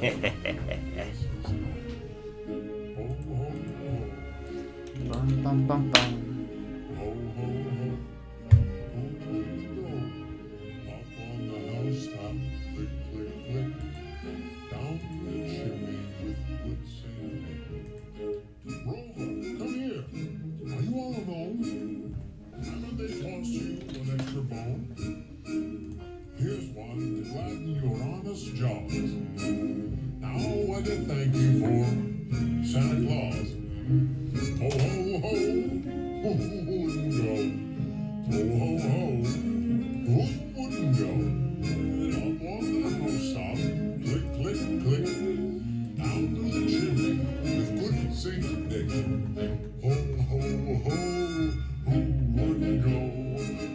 Bum, bum, bum, bum. Here's one to gladden your honest jaws. Now I can thank you for Santa Claus. Ho ho ho, who wouldn't go? Ho ho ho, who wouldn't go? Up on the housetop, click click click, down through the chimney with good Saint Nick. Ho ho ho, who wouldn't go?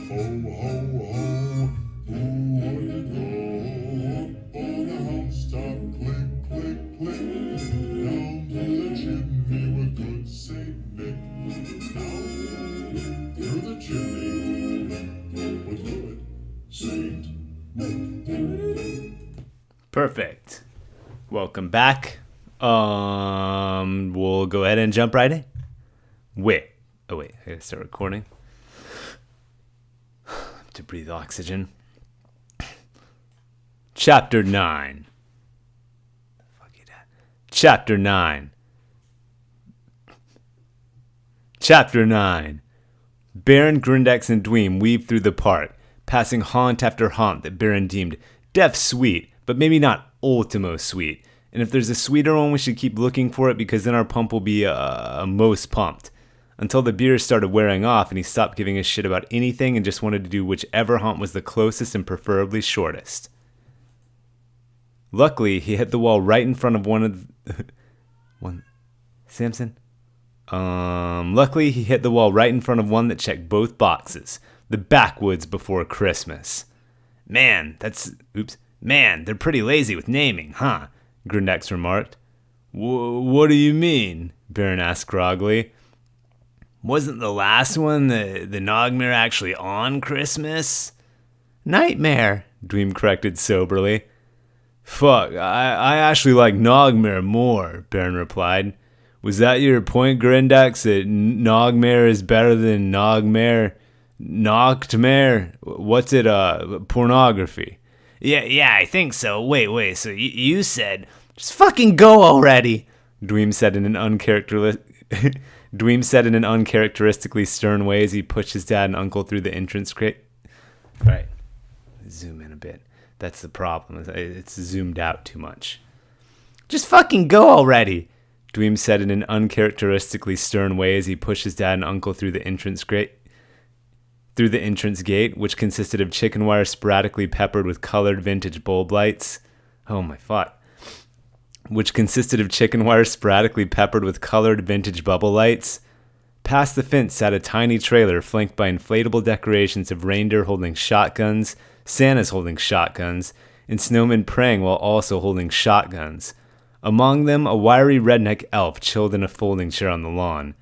Ho ho ho. Who wouldn't go up on the housetop? Click, click, click. Down through the chimney with good Saint Nick. Down through the chimney with good Saint Nick. Perfect. Welcome back. We'll go ahead and jump right in. Wait, I gotta start recording. To breathe oxygen. Chapter 9. Fuck you, Dad. Chapter 9. Chapter 9. Baron, Grindex, and Dweem weave through the park, passing haunt after haunt that Baron deemed def sweet, but maybe not ultimo sweet. And if there's a sweeter one, we should keep looking for it, because then our pump will be most pumped. Until the beers started wearing off and he stopped giving a shit about anything and just wanted to do whichever haunt was the closest and preferably shortest. Luckily, he hit the wall right in front of Luckily, he hit the wall right in front of one that checked both boxes. The Backwoods Before Christmas. Man, they're pretty lazy with naming, huh? Grindex remarked. What do you mean? Baron asked groggily. Wasn't the last one, the Nogmare, actually on Christmas? Nightmare, Dweem corrected soberly. Fuck, I actually like Nogmare more, Baron replied. Was that your point, Grindex, that Nogmare is better than Nogmare? Noctmare? What's it, pornography? Yeah, I think so. Wait, so you said... Just fucking go already, Dweem said in an uncharacteristically stern way as he pushed his dad and uncle through the entrance gate. Right. Zoom in a bit. That's the problem. It's zoomed out too much. Just fucking go already, Dweem said in an uncharacteristically stern way as he pushed his dad and uncle through the entrance gate, which consisted of chicken wire sporadically peppered with colored vintage bulb lights. Oh my fuck. Which consisted of chicken wire sporadically peppered with colored vintage bubble lights. Past the fence sat a tiny trailer flanked by inflatable decorations of reindeer holding shotguns, Santas holding shotguns, and snowmen praying while also holding shotguns. Among them, a wiry redneck elf chilled in a folding chair on the lawn.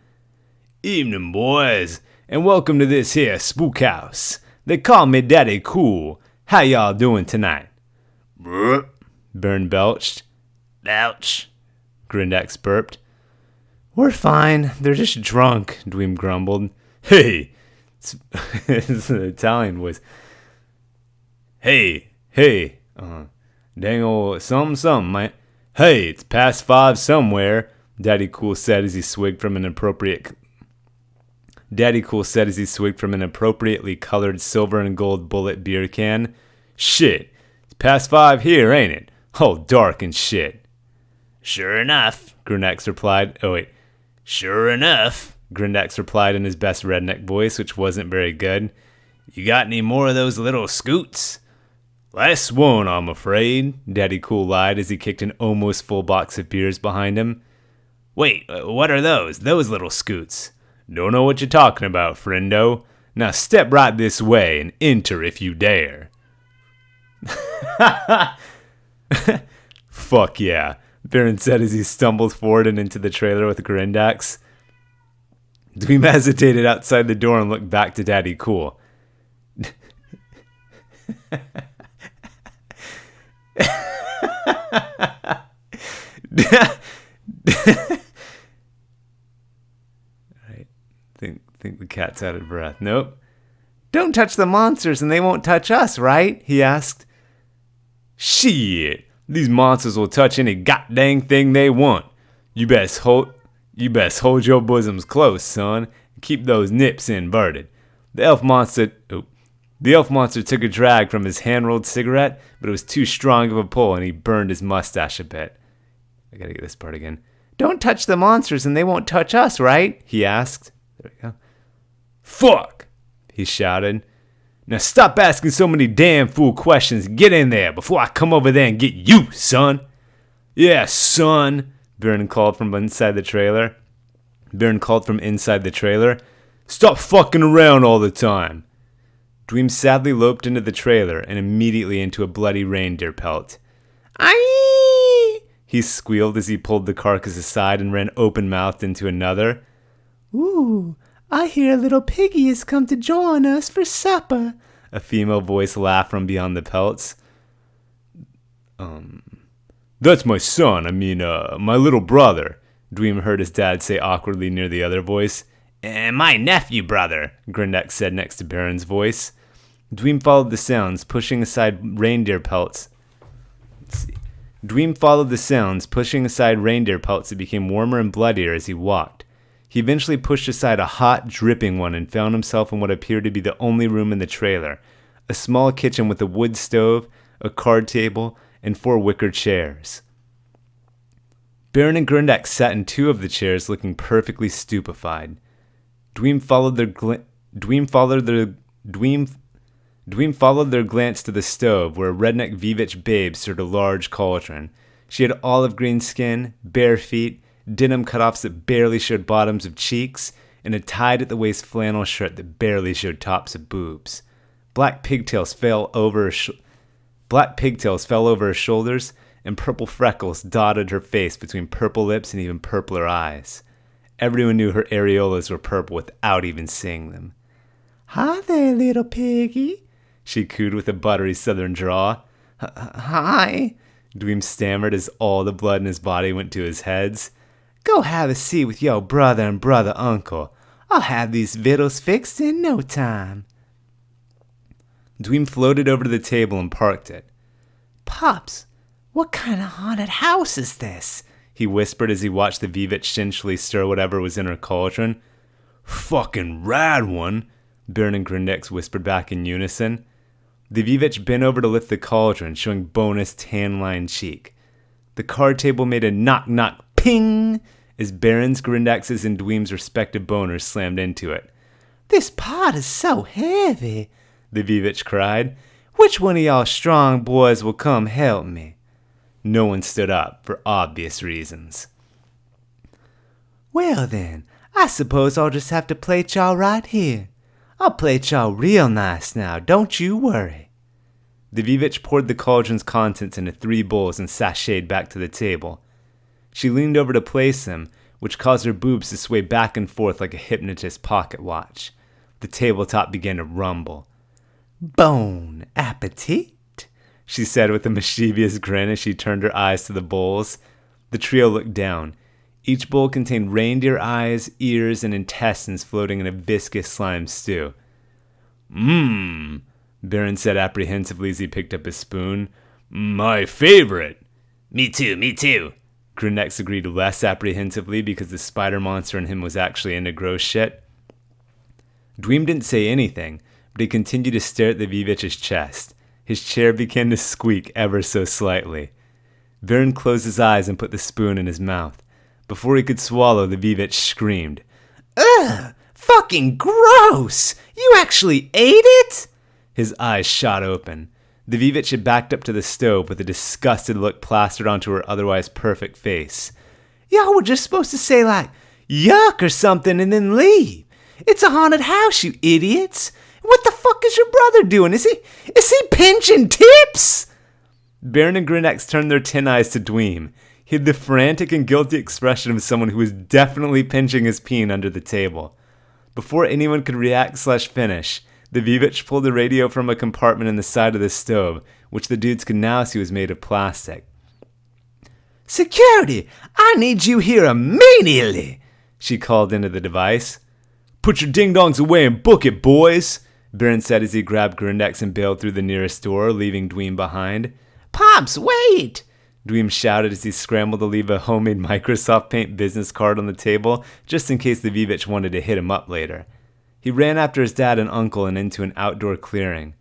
Evening, boys, and welcome to this here spook house. They call me Daddy Cool. How y'all doing tonight? Brr, Baron belched. Ouch, Grindex burped. We're fine. They're just drunk, Dweem grumbled. Hey, it's the Italian voice. Hey, dang old something, man. Hey, it's past 5 somewhere, Daddy Cool said as he swigged from an appropriately colored silver and gold bullet beer can. Shit, it's past 5 here, ain't it? All dark and shit. Sure enough, Grindex replied. Sure enough, Grindex replied in his best redneck voice, which wasn't very good. You got any more of those little scoots? Last one, I'm afraid, Daddy Cool lied as he kicked an almost full box of beers behind him. Wait, what are those little scoots? Don't know what you're talking about, friendo. Now step right this way and enter if you dare. Fuck yeah, Baron said as he stumbled forward and into the trailer with Grindex. Dweem hesitated outside the door and looked back to Daddy Cool. Right. Think the cat's out of breath. Nope. Don't touch the monsters and they won't touch us, right? He asked. Shit. These monsters will touch any goddamn thing they want. You best hold your bosoms close, son, and keep those nips inverted. The elf monster took a drag from his hand-rolled cigarette, but it was too strong of a pull, and he burned his mustache a bit. I gotta get this part again. Don't touch the monsters and they won't touch us, right? He asked. There we go. Fuck! He shouted. Now stop asking so many damn fool questions and get in there before I come over there and get you, son. Yeah, son, Baron called from inside the trailer. Stop fucking around all the time. Dweem sadly loped into the trailer and immediately into a bloody reindeer pelt. Aye! He squealed as he pulled the carcass aside and ran open-mouthed into another. Ooh, I hear a little piggy has come to join us for supper. A female voice laughed from beyond the pelts. That's my son, my little brother, Dweem heard his dad say awkwardly near the other voice. My nephew, brother, Grindex said next to Baron's voice. Dweem followed the sounds, pushing aside reindeer pelts. Dweem followed the sounds, pushing aside reindeer pelts that became warmer and bloodier as he walked. He eventually pushed aside a hot, dripping one and found himself in what appeared to be the only room in the trailer, a small kitchen with a wood stove, a card table, and 4 wicker chairs. Baron and Grindex sat in 2 of the chairs looking perfectly stupefied. Dweem followed their glance to the stove, where a redneck Vivitch babe stirred a large cauldron. She had olive green skin, bare feet, denim cutoffs that barely showed bottoms of cheeks, and a tied-at-the-waist flannel shirt that barely showed tops of boobs. Black pigtails fell over her shoulders, and purple freckles dotted her face between purple lips and even purpler eyes. Everyone knew her areolas were purple without even seeing them. Hi there, little piggy, she cooed with a buttery southern drawl. Hi, Dweem stammered as all the blood in his body went to his heads. Go have a seat with your brother and brother-uncle. I'll have these victuals fixed in no time. Dweem floated over to the table and parked it. Pops, what kind of haunted house is this? He whispered as he watched the Vivitch sensually stir whatever was in her cauldron. Fucking rad one, Baron and Grindex whispered back in unison. The Vivitch bent over to lift the cauldron, showing bonus tan-lined cheek. The card table made a knock-knock ping as Baron's, Grindex's, and Dweem's respective boners slammed into it. This pot is so heavy, the Vivitch cried. Which one of y'all strong boys will come help me? No one stood up, for obvious reasons. Well then, I suppose I'll just have to plate y'all right here. I'll plate y'all real nice now, don't you worry. The Vivitch poured the cauldron's contents into 3 bowls and sashayed back to the table. She leaned over to place them, which caused her boobs to sway back and forth like a hypnotist's pocket watch. The tabletop began to rumble. Bon appetit, she said with a mischievous grin as she turned her eyes to the bowls. The trio looked down. Each bowl contained reindeer eyes, ears, and intestines floating in a viscous slime stew. Baron said apprehensively as he picked up his spoon. My favorite. Me too. Grindex agreed less apprehensively because the spider monster in him was actually into gross shit. Dweem didn't say anything, but he continued to stare at the Vivitch's chest. His chair began to squeak ever so slightly. Baron closed his eyes and put the spoon in his mouth. Before he could swallow, the Vivitch screamed. Ugh! Fucking gross! You actually ate it? His eyes shot open. The Vivitch had backed up to the stove with a disgusted look plastered onto her otherwise perfect face. Y'all were just supposed to say, yuck or something and then leave. It's a haunted house, you idiots. What the fuck is your brother doing? Is he pinching tips? Baron and Grindex turned their tin eyes to Dweem. He had the frantic and guilty expression of someone who was definitely pinching his peen under the table. Before anyone could react/finish, the Vivitch pulled the radio from a compartment in the side of the stove, which the dudes could now see was made of plastic. Security, I need you here immediately, she called into the device. Put your ding-dongs away and book it, boys, Baron said as he grabbed Grindex and bailed through the nearest door, leaving Dweem behind. Pops, wait! Dweem shouted as he scrambled to leave a homemade Microsoft Paint business card on the table, just in case the Vivitch wanted to hit him up later. He ran after his dad and uncle and into an outdoor clearing.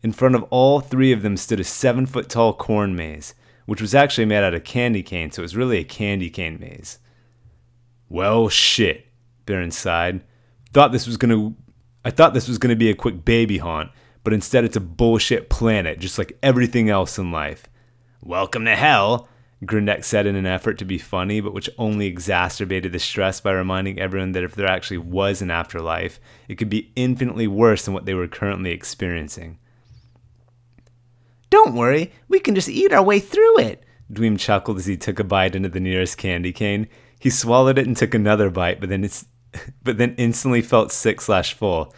In front of all three of them stood a 7-foot-tall corn maze, which was actually made out of candy cane, so it was really a candy cane maze. Well, shit, Baron sighed. I thought this was gonna be a quick baby haunt, but instead it's a bullshit planet, just like everything else in life. Welcome to hell, Grindex said in an effort to be funny, but which only exacerbated the stress by reminding everyone that if there actually was an afterlife, it could be infinitely worse than what they were currently experiencing. Don't worry, we can just eat our way through it, Dweem chuckled as he took a bite into the nearest candy cane. He swallowed it and took another bite, but then instantly felt sick/full.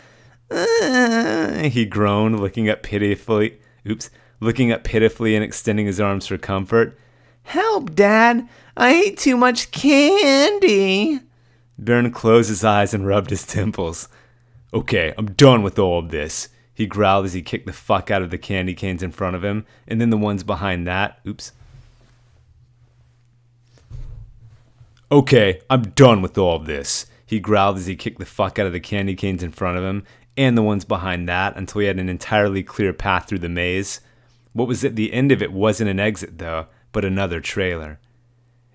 He groaned, looking up pitifully and extending his arms for comfort. Help, Dad! I ate too much candy! Baron closed his eyes and rubbed his temples. Okay, I'm done with all of this, he growled as he kicked the fuck out of the candy canes in front of him, and then the ones behind that. Okay, I'm done with all of this, he growled as he kicked the fuck out of the candy canes in front of him, and the ones behind that, until he had an entirely clear path through the maze. What was at the end of it wasn't an exit, though, but another trailer.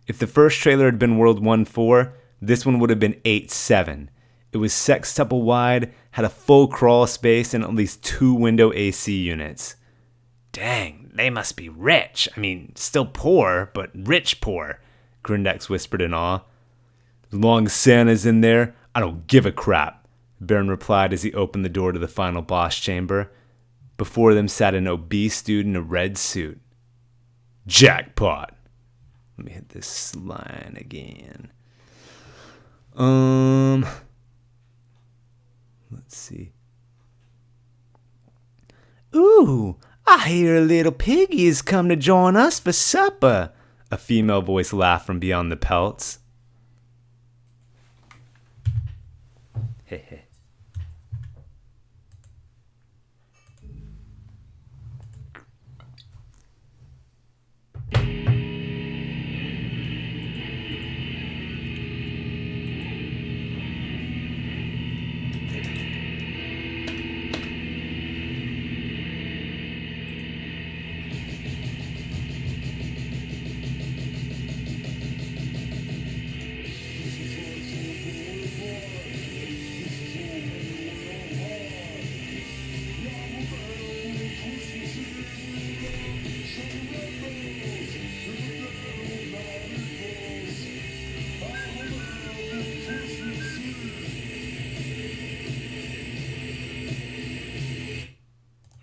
If the first trailer had been World 1-4, this one would have been 8-7. It was sextuple wide, had a full crawl space, and at least 2 window AC units. Dang, they must be rich. I mean, still poor, but rich poor, Grindex whispered in awe. As long as Santa's in there, I don't give a crap, Baron replied as he opened the door to the final boss chamber. Before them sat an obese dude in a red suit. Jackpot. Let me hit this line again. Let's see. Ooh, I hear a little piggy has come to join us for supper. A female voice laughed from beyond the pelts. Heh.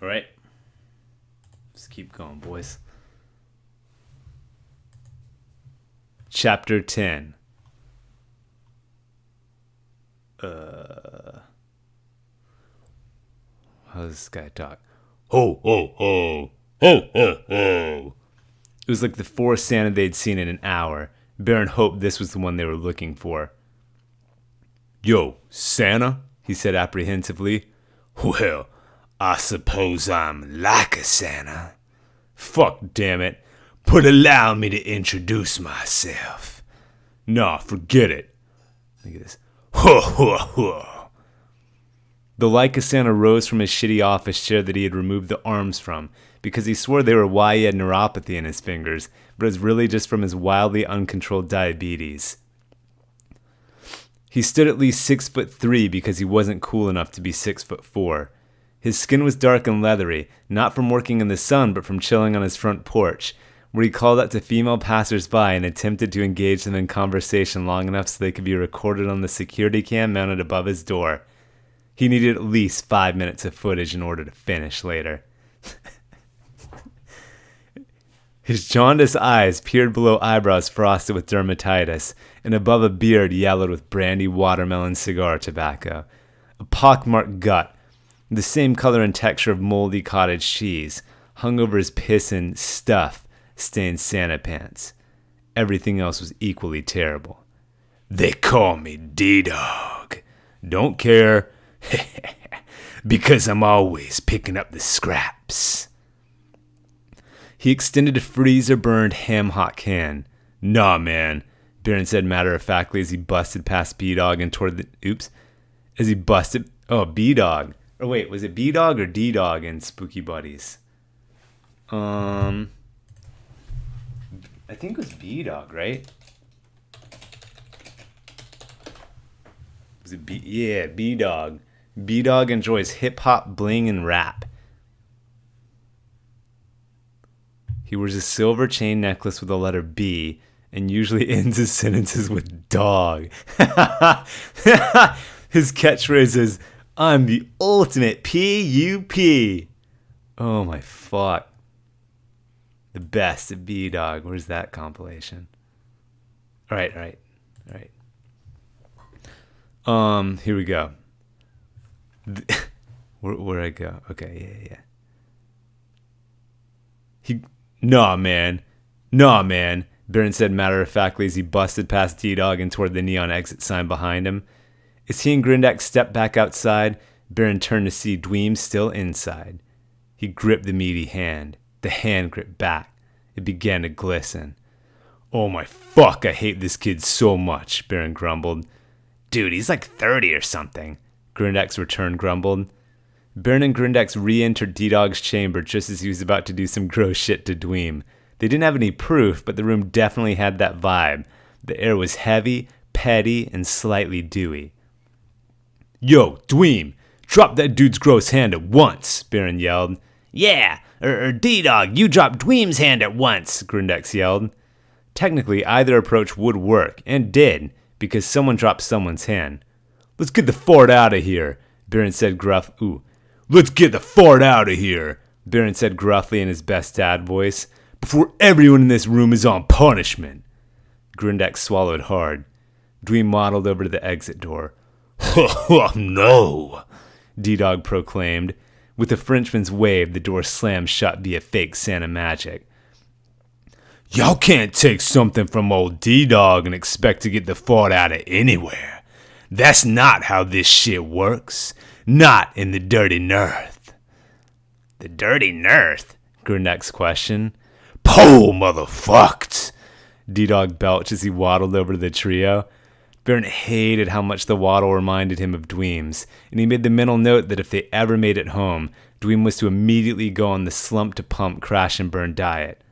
All right. Let's keep going, boys. Chapter 10. How does this guy talk? Ho, ho, ho. Ho, ho, ho. It was like the fourth Santa they'd seen in an hour. Baron hoped this was the one they were looking for. Yo, Santa? He said apprehensively. Well, I suppose I'm like a Santa. Fuck, damn it. But allow me to introduce myself. Nah, forget it. Look at this. Ho, ho, ho. The Leica Santa rose from his shitty office chair that he had removed the arms from, because he swore they were why he had neuropathy in his fingers, but it was really just from his wildly uncontrolled diabetes. He stood at least 6'3" because he wasn't cool enough to be 6'4". His skin was dark and leathery, not from working in the sun, but from chilling on his front porch, where he called out to female passers-by and attempted to engage them in conversation long enough so they could be recorded on the security cam mounted above his door. He needed at least 5 minutes of footage in order to finish later. His jaundiced eyes peered below eyebrows frosted with dermatitis, and above a beard yellowed with brandy watermelon cigar tobacco. A pockmarked gut, the same color and texture of moldy cottage cheese, hung over his piss and stuff-stained Santa pants. Everything else was equally terrible. They call me D-Dog. Don't care. Because I'm always picking up the scraps. He extended a freezer-burned ham-hot can. Nah, man, Baron said matter-of-factly as he busted past B-Dog and toward the... As he busted... Oh, B-Dog. Or wait, was it B-Dog or D-Dog in Spooky Buddies? I think it was B-Dog, right? Was it B? Yeah, B-Dog. B-Dog enjoys hip-hop, bling, and rap. He wears a silver chain necklace with the letter B and usually ends his sentences with dog. His catchphrase is, I'm the ultimate P-U-P. Oh my fuck. The best at B-Dog. Where's that compilation? All right. Here we go. Where I go? Okay, yeah. Nah, man, Baron said matter-of-factly as he busted past D-Dog and toward the neon exit sign behind him. As he and Grindak stepped back outside, Baron turned to see Dweem still inside. He gripped the meaty hand. The hand gripped back. It began to glisten. Oh my fuck, I hate this kid so much, Baron grumbled. Dude, he's like 30 or something, Grindak's return grumbled. Baron and Grindax re-entered D-Dog's chamber just as he was about to do some gross shit to Dweem. They didn't have any proof, but the room definitely had that vibe. The air was heavy, petty, and slightly dewy. Yo, Dweem, drop that dude's gross hand at once, Baron yelled. Yeah, or D-Dog, you drop Dweem's hand at once, Grindax yelled. Technically, either approach would work, and did, because someone dropped someone's hand. Let's get the fart out of here, Baron said Let's get the fart out of here, Baron said gruffly in his best dad voice, before everyone in this room is on punishment. Grindak swallowed hard. Dweem waddled over to the exit door. No, D-Dog proclaimed. With a Frenchman's wave, the door slammed shut via fake Santa magic. Y'all can't take something from old D-Dog and expect to get the fart out of anywhere. That's not how this shit works. Not in the dirty Nerth. The dirty Nerth? Grindax questioned. Po motherfucked! D-Dog belched as he waddled over to the trio. Baron hated how much the waddle reminded him of Dweem's, and he made the mental note that if they ever made it home, Dweem was to immediately go on the slump-to-pump crash-and-burn diet.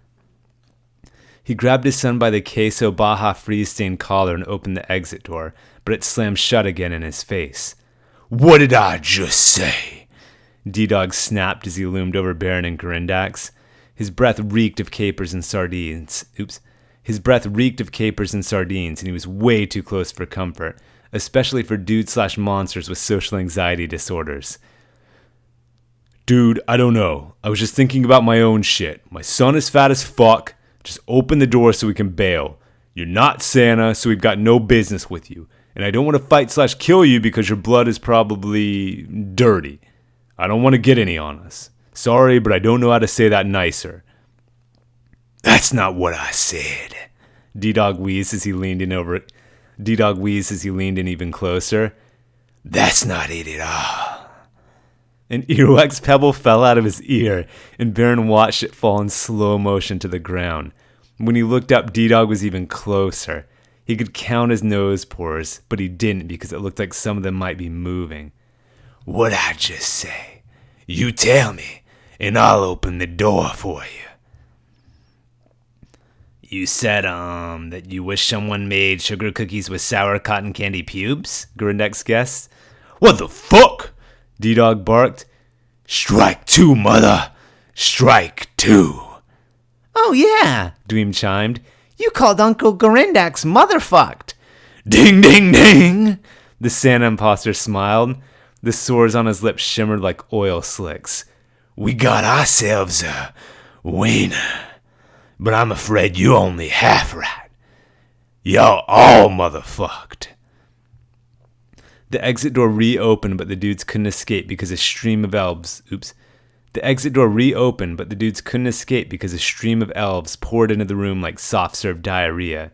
He grabbed his son by the queso Baja freeze-stained collar and opened the exit door, but it slammed shut again in his face. What did I just say? D-Dog snapped as he loomed over Baron and Grindax. His breath reeked of capers and sardines. His breath reeked of capers and sardines, and he was way too close for comfort, especially for dudes/monsters with social anxiety disorders. Dude, I don't know. I was just thinking about my own shit. My son is fat as fuck. Just open the door so we can bail. You're not Santa, so we've got no business with you. And I don't want to fight/kill you because your blood is probably dirty. I don't want to get any on us. Sorry, but I don't know how to say that nicer. That's not what I said. D-Dog wheezed as he leaned in even closer. That's not it at all. An earwax pebble fell out of his ear, and Baron watched it fall in slow motion to the ground. When he looked up, D-Dog was even closer. He could count his nose pores, but he didn't because it looked like some of them might be moving. What'd I just say? You tell me, and I'll open the door for you. You said, that you wish someone made sugar cookies with sour cotton candy pubes? Grindax guessed. What the fuck? D-Dog barked. Strike two, mother. Strike two. Oh, yeah, Dweem chimed. You called Uncle Grindax motherfucked. Ding, ding, ding. The Santa imposter smiled. The sores on his lips shimmered like oil slicks. We got ourselves a wiener. But I'm afraid you only half right. Y'all all motherfucked. The exit door reopened, but the dudes couldn't escape because a stream of elves, the The exit door reopened, but the dudes couldn't escape because a stream of elves poured into the room like soft-serve diarrhea.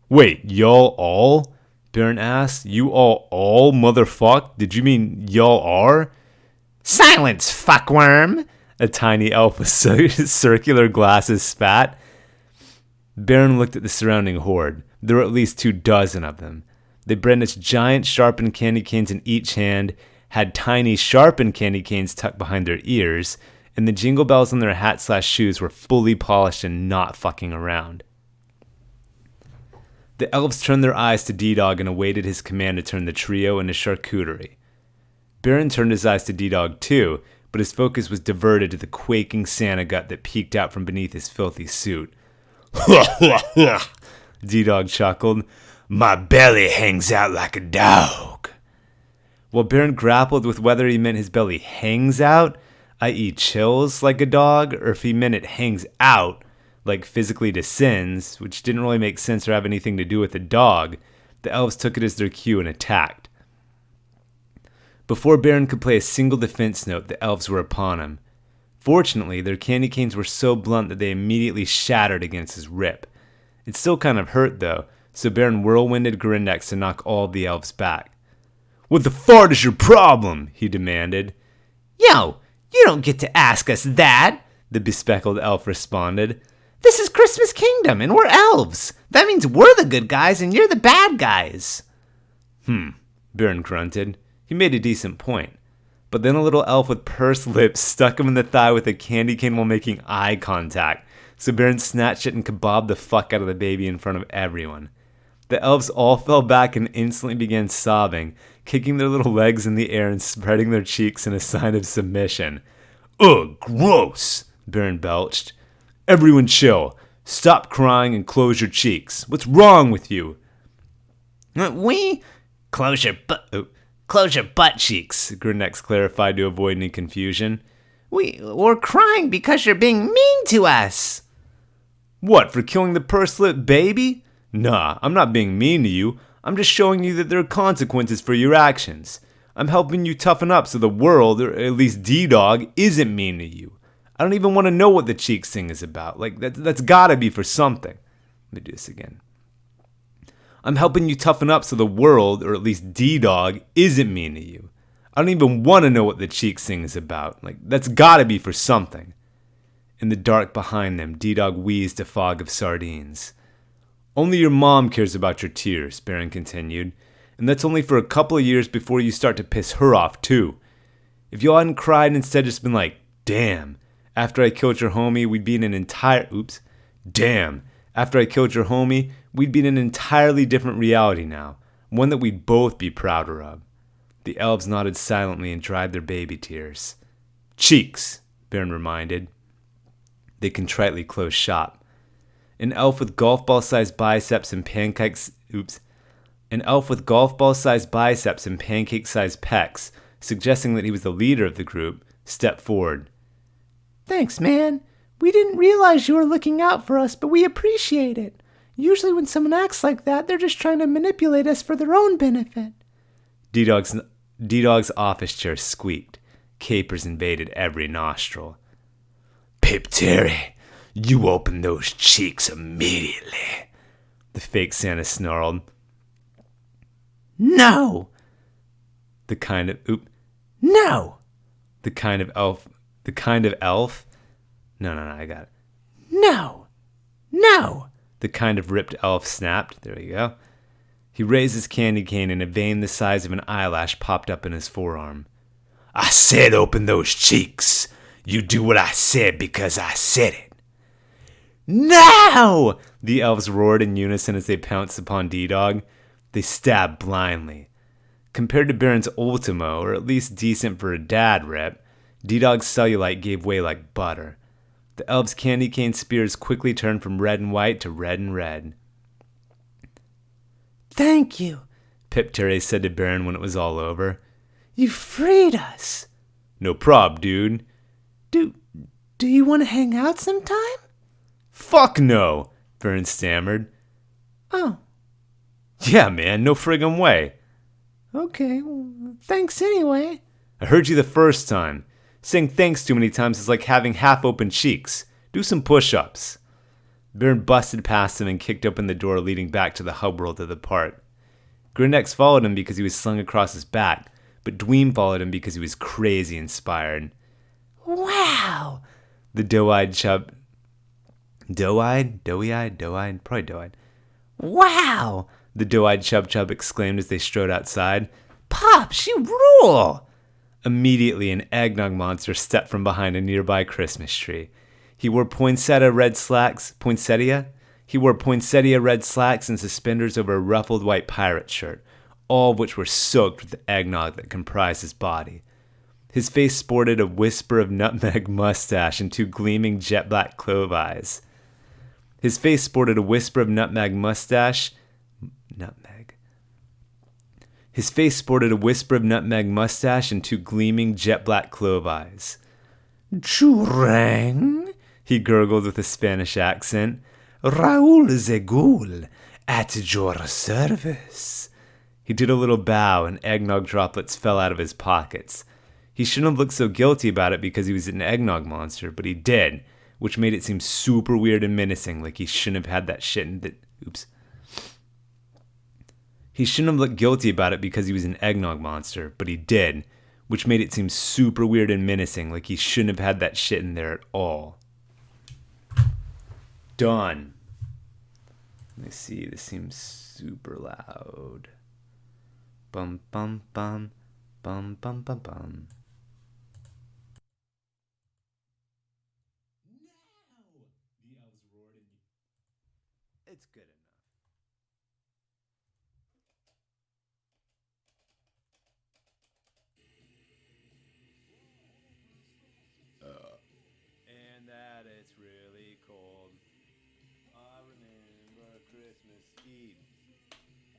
Wait, y'all all? Baron asked. You all, motherfuck? Did you mean y'all are? Silence, fuckworm! A tiny elf with circular glasses spat. Baron looked at the surrounding horde. There were at least 24 of them. They brandished giant sharpened candy canes in each hand, had tiny sharpened candy canes tucked behind their ears, and the jingle bells on their hats/shoes were fully polished and not fucking around. The elves turned their eyes to D-Dog and awaited his command to turn the trio into charcuterie. Baron turned his eyes to D-Dog too, but his focus was diverted to the quaking Santa gut that peeked out from beneath his filthy suit. D-Dog chuckled. My belly hangs out like a dog. While Baron grappled with whether he meant his belly hangs out, i.e. chills like a dog, or if he meant it hangs out, like physically descends, which didn't really make sense or have anything to do with the dog, the elves took it as their cue and attacked. Before Baron could play a single defense note, the elves were upon him. Fortunately, their candy canes were so blunt that they immediately shattered against his rip. It still kind of hurt, though, so Baron whirlwinded Grindex to knock all of the elves back. What the fart is your problem? He demanded. Yo, you don't get to ask us that, the bespectacled elf responded. This is Christmas Kingdom, and we're elves. That means we're the good guys, and you're the bad guys. Baron grunted. He made a decent point. But then a little elf with pursed lips stuck him in the thigh with a candy cane while making eye contact, so Baron snatched it and kebabbed the fuck out of the baby in front of everyone. The elves all fell back and instantly began sobbing, kicking their little legs in the air and spreading their cheeks in a sign of submission. Ugh, gross, Baron belched. Everyone chill. Stop crying and close your cheeks. What's wrong with you? Close your butt cheeks, Grindex clarified to avoid any confusion. We're crying because you're being mean to us. What, for killing the pursed-lip baby? Nah, I'm not being mean to you. I'm just showing you that there are consequences for your actions. I'm helping you toughen up so the world, or at least D-Dog, isn't mean to you. I don't even want to know what the cheeks thing is about. Like, that's gotta be for something. Let me do this again. I'm helping you toughen up so the world, or at least D-Dog, isn't mean to you. I don't even want to know what the cheeks thing is about. Like, that's gotta be for something. In the dark behind them, D-Dog wheezed a fog of sardines. Only your mom cares about your tears, Baron continued. And that's only for a couple of years before you start to piss her off, too. If y'all hadn't cried and instead just been like, damn, after I killed your homie, we'd be in an entirely different reality now. One that we'd both be prouder of. The elves nodded silently and dried their baby tears. Cheeks, Baron reminded. They contritely closed shop. An elf with golf ball-sized biceps and pancake-sized pecs, suggesting that he was the leader of the group, stepped forward. Thanks, man. We didn't realize you were looking out for us, but we appreciate it. Usually when someone acts like that, they're just trying to manipulate us for their own benefit. D-Dog's office chair squeaked. Capers invaded every nostril. Pip Terry, you open those cheeks immediately, the fake Santa snarled. No! The kind of elf? No, I got it. No! The kind of ripped elf snapped. There we go. He raised his candy cane and a vein the size of an eyelash popped up in his forearm. I said open those cheeks. You do what I said because I said it. No! The elves roared in unison as they pounced upon D-Dog. They stabbed blindly. Compared to Baron's Ultimo, or at least decent for a dad rep, D-Dog's cellulite gave way like butter. The elves' candy cane spears quickly turned from red and white to red and red. Thank you, Pip Terry said to Baron when it was all over. You freed us. No prob, dude. Do you want to hang out sometime? Fuck no, Baron stammered. Oh. Yeah, man, no friggin' way. Okay, well, thanks anyway. I heard you the first time. Saying thanks too many times is like having half-open cheeks. Do some push-ups. Bern busted past him and kicked open the door leading back to the hub world of the park. Grindex followed him because he was slung across his back, but Dweem followed him because he was crazy inspired. Wow! The doe-eyed chub... Doe-eyed? Doughy-eyed? Doe-eyed? Probably doe-eyed. Wow! The doe-eyed chub exclaimed as they strode outside. Pops, you rule! Immediately, an eggnog monster stepped from behind a nearby Christmas tree. He wore poinsettia red slacks and suspenders over a ruffled white pirate shirt, all of which were soaked with the eggnog that comprised his body. His face sported a whisper of nutmeg mustache and two gleaming jet-black clove eyes. His face sported a whisper of nutmeg. His face sported a whisper of nutmeg mustache and two gleaming jet-black clove eyes. Churang, he gurgled with a Spanish accent. Raul Zegul, at your service. He did a little bow and eggnog droplets fell out of his pockets. He shouldn't have looked so guilty about it because he was an eggnog monster, but he did, which made it seem super weird and menacing, like he shouldn't have had that shit in the... He shouldn't have looked guilty about it because he was an eggnog monster, but he did, which made it seem super weird and menacing, like he shouldn't have had that shit in there at all. Done. Let me see, this seems super loud. Bum bum bum, bum bum bum bum. The elves roared and it's good enough. And that it's really cold. I remember Christmas Eve.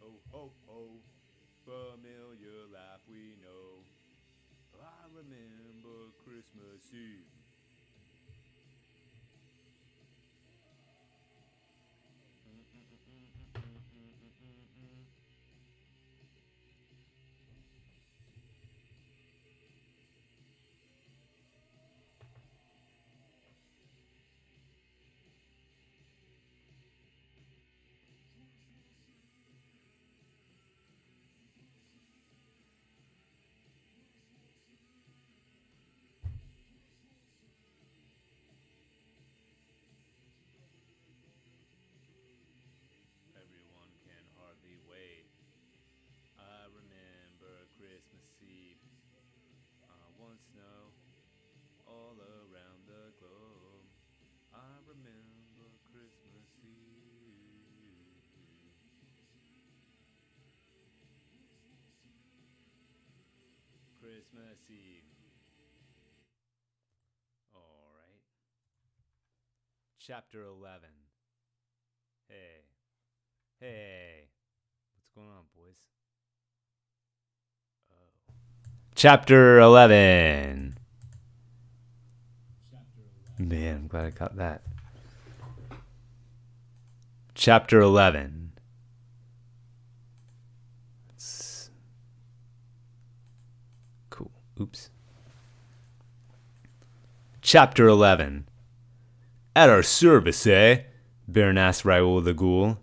Ho ho ho, familiar laugh we know. I remember Christmas Eve. Everyone can hardly wait. I remember Christmas Eve. I want snow all around the globe. I remember Christmas Eve. Christmas Eve. All right. Chapter 11. Hey. What's going on, boys? Oh. Chapter 11. Man, I'm glad I got that. Chapter 11. That's cool. Oops. Chapter 11. At our service, eh? Baron asked Raoul the Ghoul.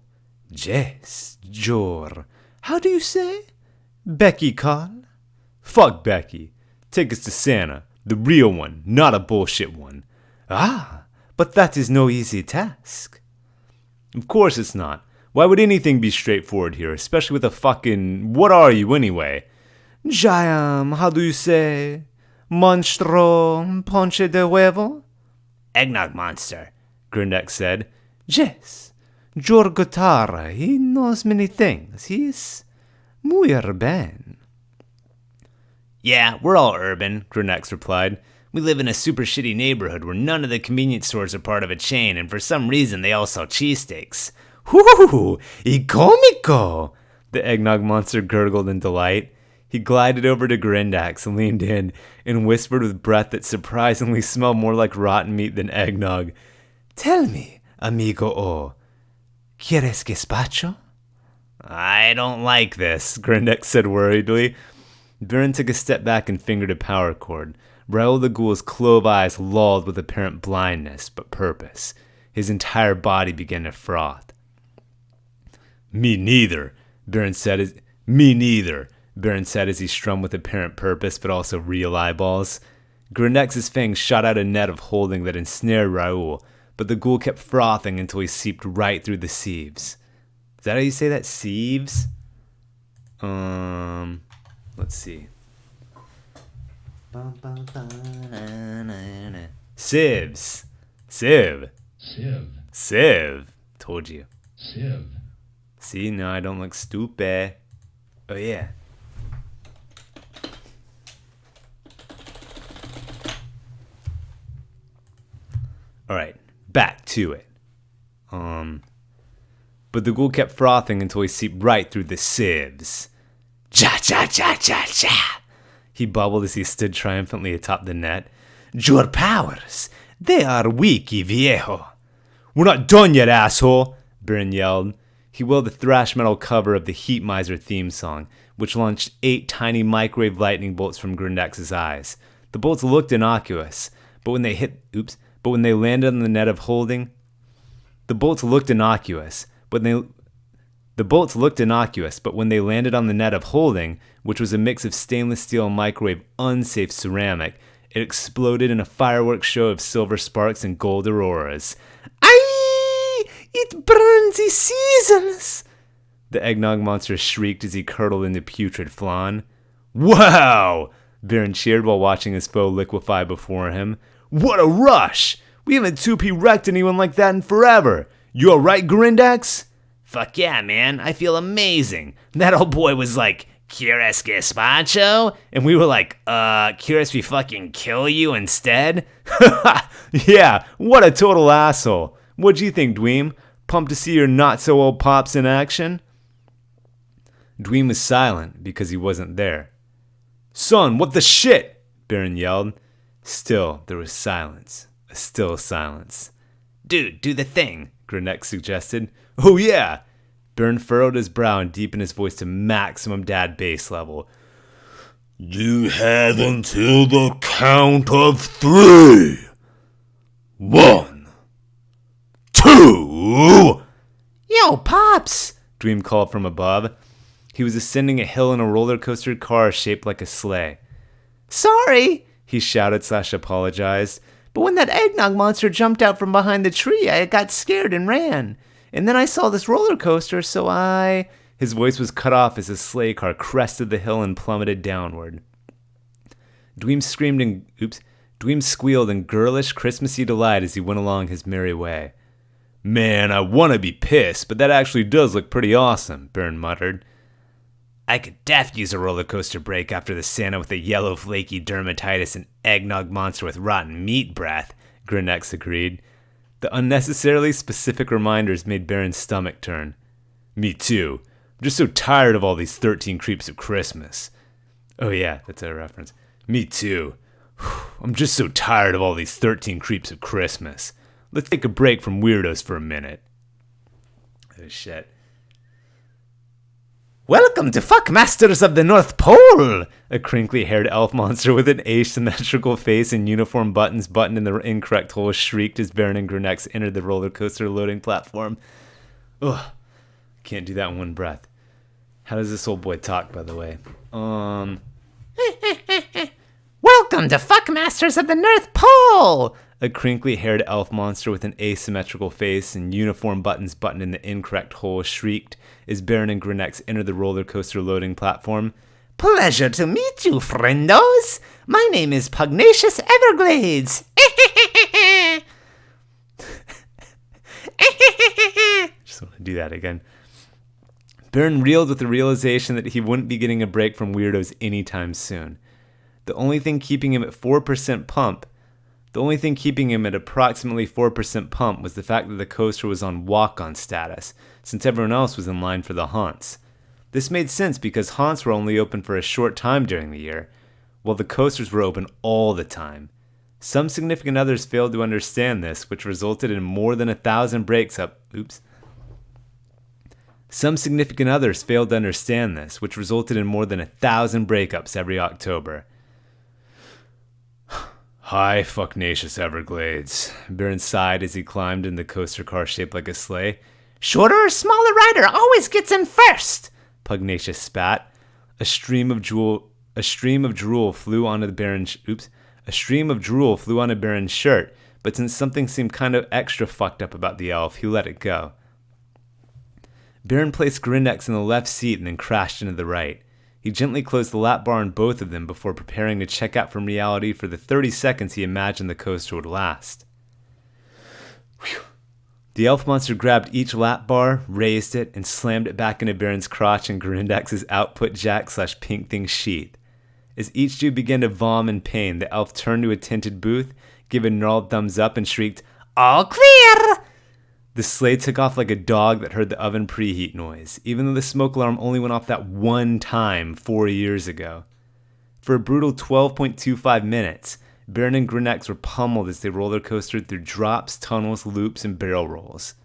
Yes, Jor. How do you say? Becky Carl? Fuck Becky. Take us to Santa. The real one, not a bullshit one. Ah, but that is no easy task. Of course it's not. Why would anything be straightforward here, especially with a fucking... What are you anyway? How do you say? Monstro ponche de huevo? Eggnog monster, Grindex said. Yes. Jor Gotara, he knows many things. He's muy urban. Yeah, we're all urban, Grindex replied. We live in a super shitty neighborhood where none of the convenience stores are part of a chain, and for some reason they all sell cheesesteaks. Whoo! Y comico! The eggnog monster gurgled in delight. He glided over to Grindex and leaned in and whispered with breath that surprisingly smelled more like rotten meat than eggnog. Tell me, amigo O, ¿quieres gazpacho? I don't like this, Grindex said worriedly. Baron took a step back and fingered a power cord. Raoul the Ghoul's clove eyes lolled with apparent blindness, but purpose. His entire body began to froth. Me neither, Baron said as he strummed with apparent purpose, but also real eyeballs. Grenex's fangs shot out a net of holding that ensnared Raoul, but the ghoul kept frothing until he seeped right through the sieves. Is that how you say that? Sieves? Let's see. Sieves. Sieve. Told you. See, no, I don't look stupid. Oh, yeah. All right, back to it. But the ghoul kept frothing until he seeped right through the sieves. Cha cha cha cha cha. He bubbled as he stood triumphantly atop the net. Your powers, they are weak, viejo. We're not done yet, asshole, Baron yelled. He wielded the thrash metal cover of the Heat Miser theme song, which launched 8 tiny microwave lightning bolts from Grenex's eyes. The bolts looked innocuous, but when they landed on the net of holding, the bolts looked innocuous, but when they landed on the net of holding, which was a mix of stainless steel and microwave unsafe ceramic, it exploded in a fireworks show of silver sparks and gold auroras. Aye! It burns the seasons! The eggnog monster shrieked as he curdled into putrid flan. Wow! Baron cheered while watching his foe liquefy before him. What a rush! We haven't 2P wrecked anyone like that in forever. You alright, Grindex? Fuck yeah, man. I feel amazing. That old boy was like, ¿Quieres gazpacho? And we were like, ¿Quieres we fucking kill you instead? Yeah, what a total asshole. What'd you think, Dweem? Pumped to see your not-so-old pops in action? Dweem was silent because he wasn't there. Son, what the shit? Baron yelled. Still, there was silence. A still silence. Dude, do the thing, Grenex suggested. Oh yeah! Baron furrowed his brow and deepened his voice to maximum dad bass level. You have until the count of 3. 1, 2... Yo, Pops! Dweem called from above. He was ascending a hill in a roller coaster car shaped like a sleigh. Sorry, he shouted / apologized. But when that eggnog monster jumped out from behind the tree, I got scared and ran. And then I saw this roller coaster, so I... His voice was cut off as his sleigh car crested the hill and plummeted downward. Dweem squealed in girlish, Christmassy delight as he went along his merry way. Man, I want to be pissed, but that actually does look pretty awesome, Baron muttered. I could def use a roller coaster break after the Santa with a yellow flaky dermatitis and eggnog monster with rotten meat breath, Grenex agreed. The unnecessarily specific reminders made Baron's stomach turn. Me too. I'm just so tired of all these 13 creeps of Christmas. Oh yeah, that's a reference. Me too. I'm just so tired of all these 13 creeps of Christmas. Let's take a break from weirdos for a minute. Oh shit. Welcome to Fuckmasters of the North Pole! A crinkly-haired elf monster with an asymmetrical face and uniform buttons buttoned in the incorrect hole shrieked as Baron and Grenex entered the roller coaster loading platform. Ugh, can't do that in one breath. How does this old boy talk, by the way? Welcome to Fuckmasters of the North Pole! A crinkly-haired elf monster with an asymmetrical face and uniform buttons buttoned in the incorrect hole shrieked as Baron and Grenex entered the roller coaster loading platform. Pleasure to meet you, friendos! My name is Pugnacious Everglades! Just want to do that again. Baron reeled with the realization that he wouldn't be getting a break from weirdos anytime soon. The only thing keeping him at approximately 4% pump was the fact that the coaster was on walk-on status, since everyone else was in line for the haunts. This made sense because haunts were only open for a short time during the year, while the coasters were open all the time. Some significant others failed to understand this, which resulted in more than 1,000 breaks up. Some significant others failed to understand this, which resulted in more than 1,000 breakups every October. Hi, fucknacious Everglades, Baron sighed as he climbed in the coaster car shaped like a sleigh. Shorter or smaller rider always gets in first, Pugnacious spat. A stream of drool flew onto Baron's shirt, but since something seemed kind of extra fucked up about the elf, he let it go. Baron placed Grindex in the left seat and then crashed into the right. He gently closed the lap bar on both of them before preparing to check out from reality for the 30 seconds he imagined the coaster would last. Whew. The elf monster grabbed each lap bar, raised it, and slammed it back into Baron's crotch and Grindex's output jack/pink thing sheath. As each dude began to vom in pain, the elf turned to a tinted booth, gave a gnarled thumbs up, and shrieked, "All clear!" The sleigh took off like a dog that heard the oven preheat noise, even though the smoke alarm only went off that one time 4 years ago. For a brutal 12.25 minutes, Baron and Grindex were pummeled as they roller coastered through drops, tunnels, loops, and barrel rolls.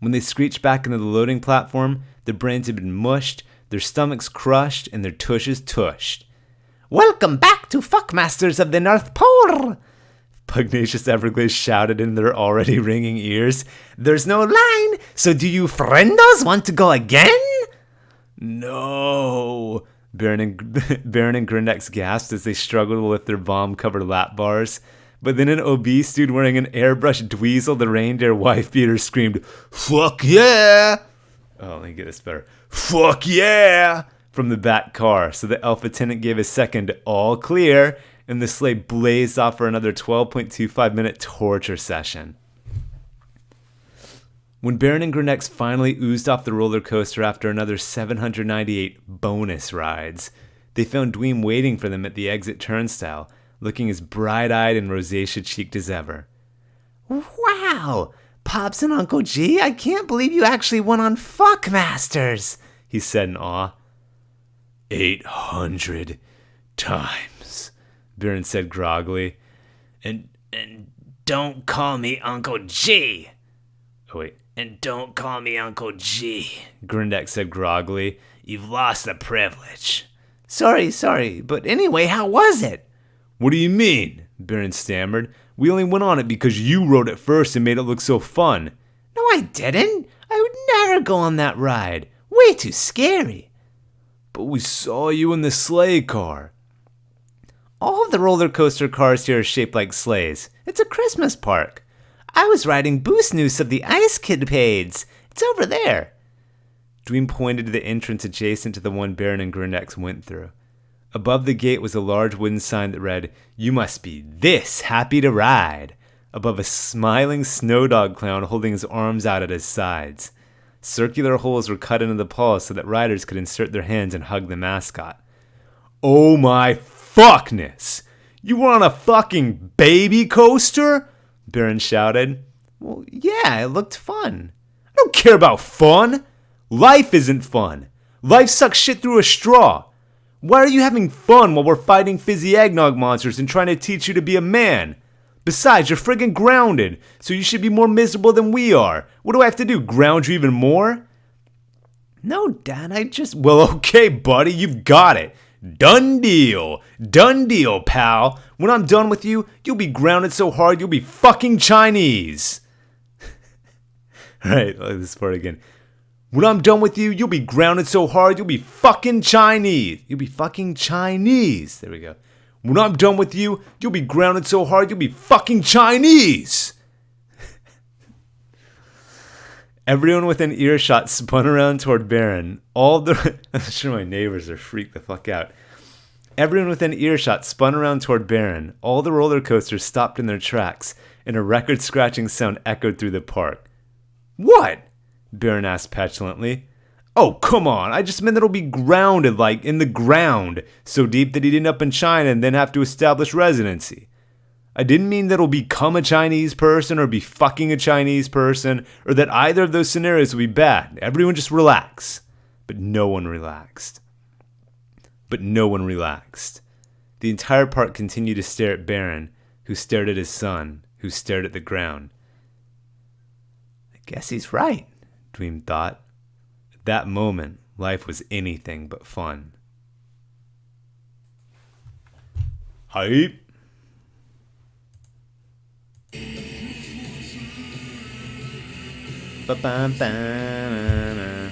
When they screeched back into the loading platform, their brains had been mushed, their stomachs crushed, and their tushes tushed. "Welcome back to Fuckmasters of the North Pole!" Pugnacious Everglades shouted in their already ringing ears. "There's no line, so do you friendos want to go again?" "No," Baron and Grindex gasped as they struggled to lift their bomb-covered lap bars. But then an obese dude wearing an airbrush Dweezil the reindeer wife-beater screamed, "Fuck yeah!" Oh, let me get this better. "Fuck yeah!" from the back car, so the elf attendant gave a second "all clear," and the sleigh blazed off for another 12.25-minute torture session. When Baron and Grindex finally oozed off the roller coaster after another 798 bonus rides, they found Dweem waiting for them at the exit turnstile, looking as bright-eyed and rosacea-cheeked as ever. "Wow! Pops and Uncle G, I can't believe you actually went on Fuckmasters," he said in awe. 800 times, Baron said groggily. And don't call me Uncle G. Oh, wait. And don't call me Uncle G, Grindex said groggily. You've lost the privilege. Sorry, but anyway, how was it? What do you mean? Baron stammered. We only went on it because you rode it first and made it look so fun. No, I didn't. I would never go on that ride. Way too scary. But we saw you in the sleigh car. All of the roller coaster cars here are shaped like sleighs. It's a Christmas park. I was riding Boost Noose of the Ice Kidpades. It's over there. Dweem pointed to the entrance adjacent to the one Baron and Grindex went through. Above the gate was a large wooden sign that read, "You must be this happy to ride," above a smiling snow dog clown holding his arms out at his sides. Circular holes were cut into the paws so that riders could insert their hands and hug the mascot. Oh my fuckness! You were on a fucking baby coaster? Baron shouted. Well, yeah, it looked fun. I don't care about fun. Life isn't fun. Life sucks shit through a straw. Why are you having fun while we're fighting fizzy eggnog monsters and trying to teach you to be a man? Besides, you're friggin' grounded, so you should be more miserable than we are. What do I have to do, ground you even more? No, Dad, Well, okay, buddy, you've got it. Done deal, pal. When I'm done with you, you'll be grounded so hard you'll be fucking Chinese. Alright, this part again. When I'm done with you, you'll be grounded so hard you'll be fucking Chinese. You'll be fucking Chinese. There we go. When I'm done with you, you'll be grounded so hard you'll be fucking Chinese. Everyone within earshot spun around toward Baron. I'm sure my neighbors are freaked the fuck out. Everyone within earshot spun around toward Baron. All the roller coasters stopped in their tracks, and a record-scratching sound echoed through the park. What? Baron asked petulantly. Oh, come on. I just meant that it'll be grounded, like in the ground, so deep that he'd end up in China and then have to establish residency. I didn't mean that he'll become a Chinese person or be fucking a Chinese person, or that either of those scenarios will be bad. Everyone just relax. But no one relaxed. The entire park continued to stare at Baron, who stared at his son, who stared at the ground. I guess he's right, Dweem thought. At that moment, life was anything but fun. Hype! Ba-bam-bam.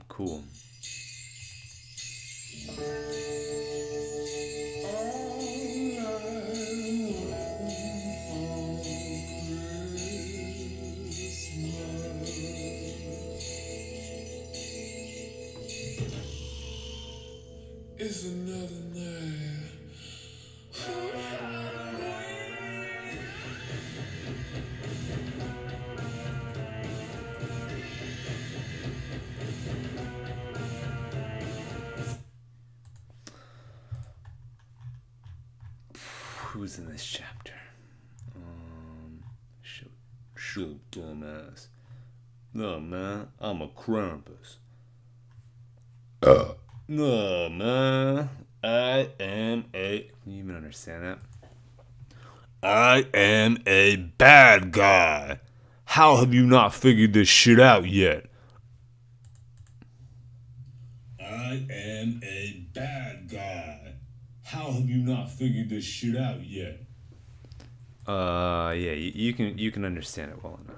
Cool. It's another night. Who's in this chapter? Shoot, dumbass. No, man, I'm a Krampus. No, man, I am a... Can you even understand that? I am a bad guy. How have you not figured this shit out yet? I am a bad guy. How have you not figured this shit out yet? Yeah, you can understand it well enough.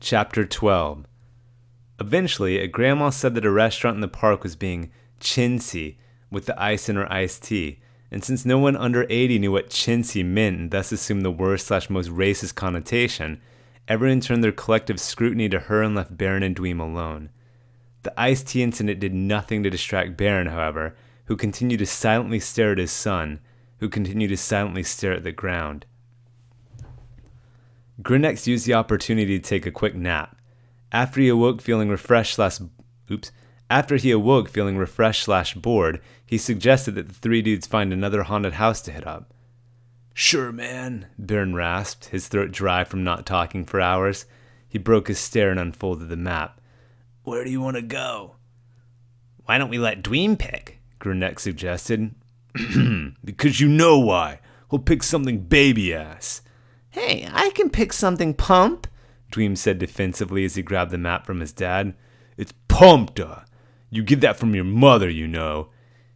Chapter 12. Eventually, a grandma said that a restaurant in the park was being chintzy with the ice in her iced tea. And since no one under 80 knew what chintzy meant and thus assumed the worst/most racist connotation, everyone turned their collective scrutiny to her and left Baron and Dweem alone. The iced tea incident did nothing to distract Baron, however, who continued to silently stare at his son, who continued to silently stare at the ground. Grindex used the opportunity to take a quick nap. After he awoke feeling refreshed/bored, he suggested that the three dudes find another haunted house to hit up. Sure, man, Baron rasped, his throat dry from not talking for hours. He broke his stare and unfolded the map. Where do you want to go? Why don't we let Dweem pick? Grindex suggested. Because you know why. He'll pick something baby-ass. Hey, I can pick something pump, Dweem said defensively as he grabbed the map from his dad. It's pumpta. You get that from your mother, you know.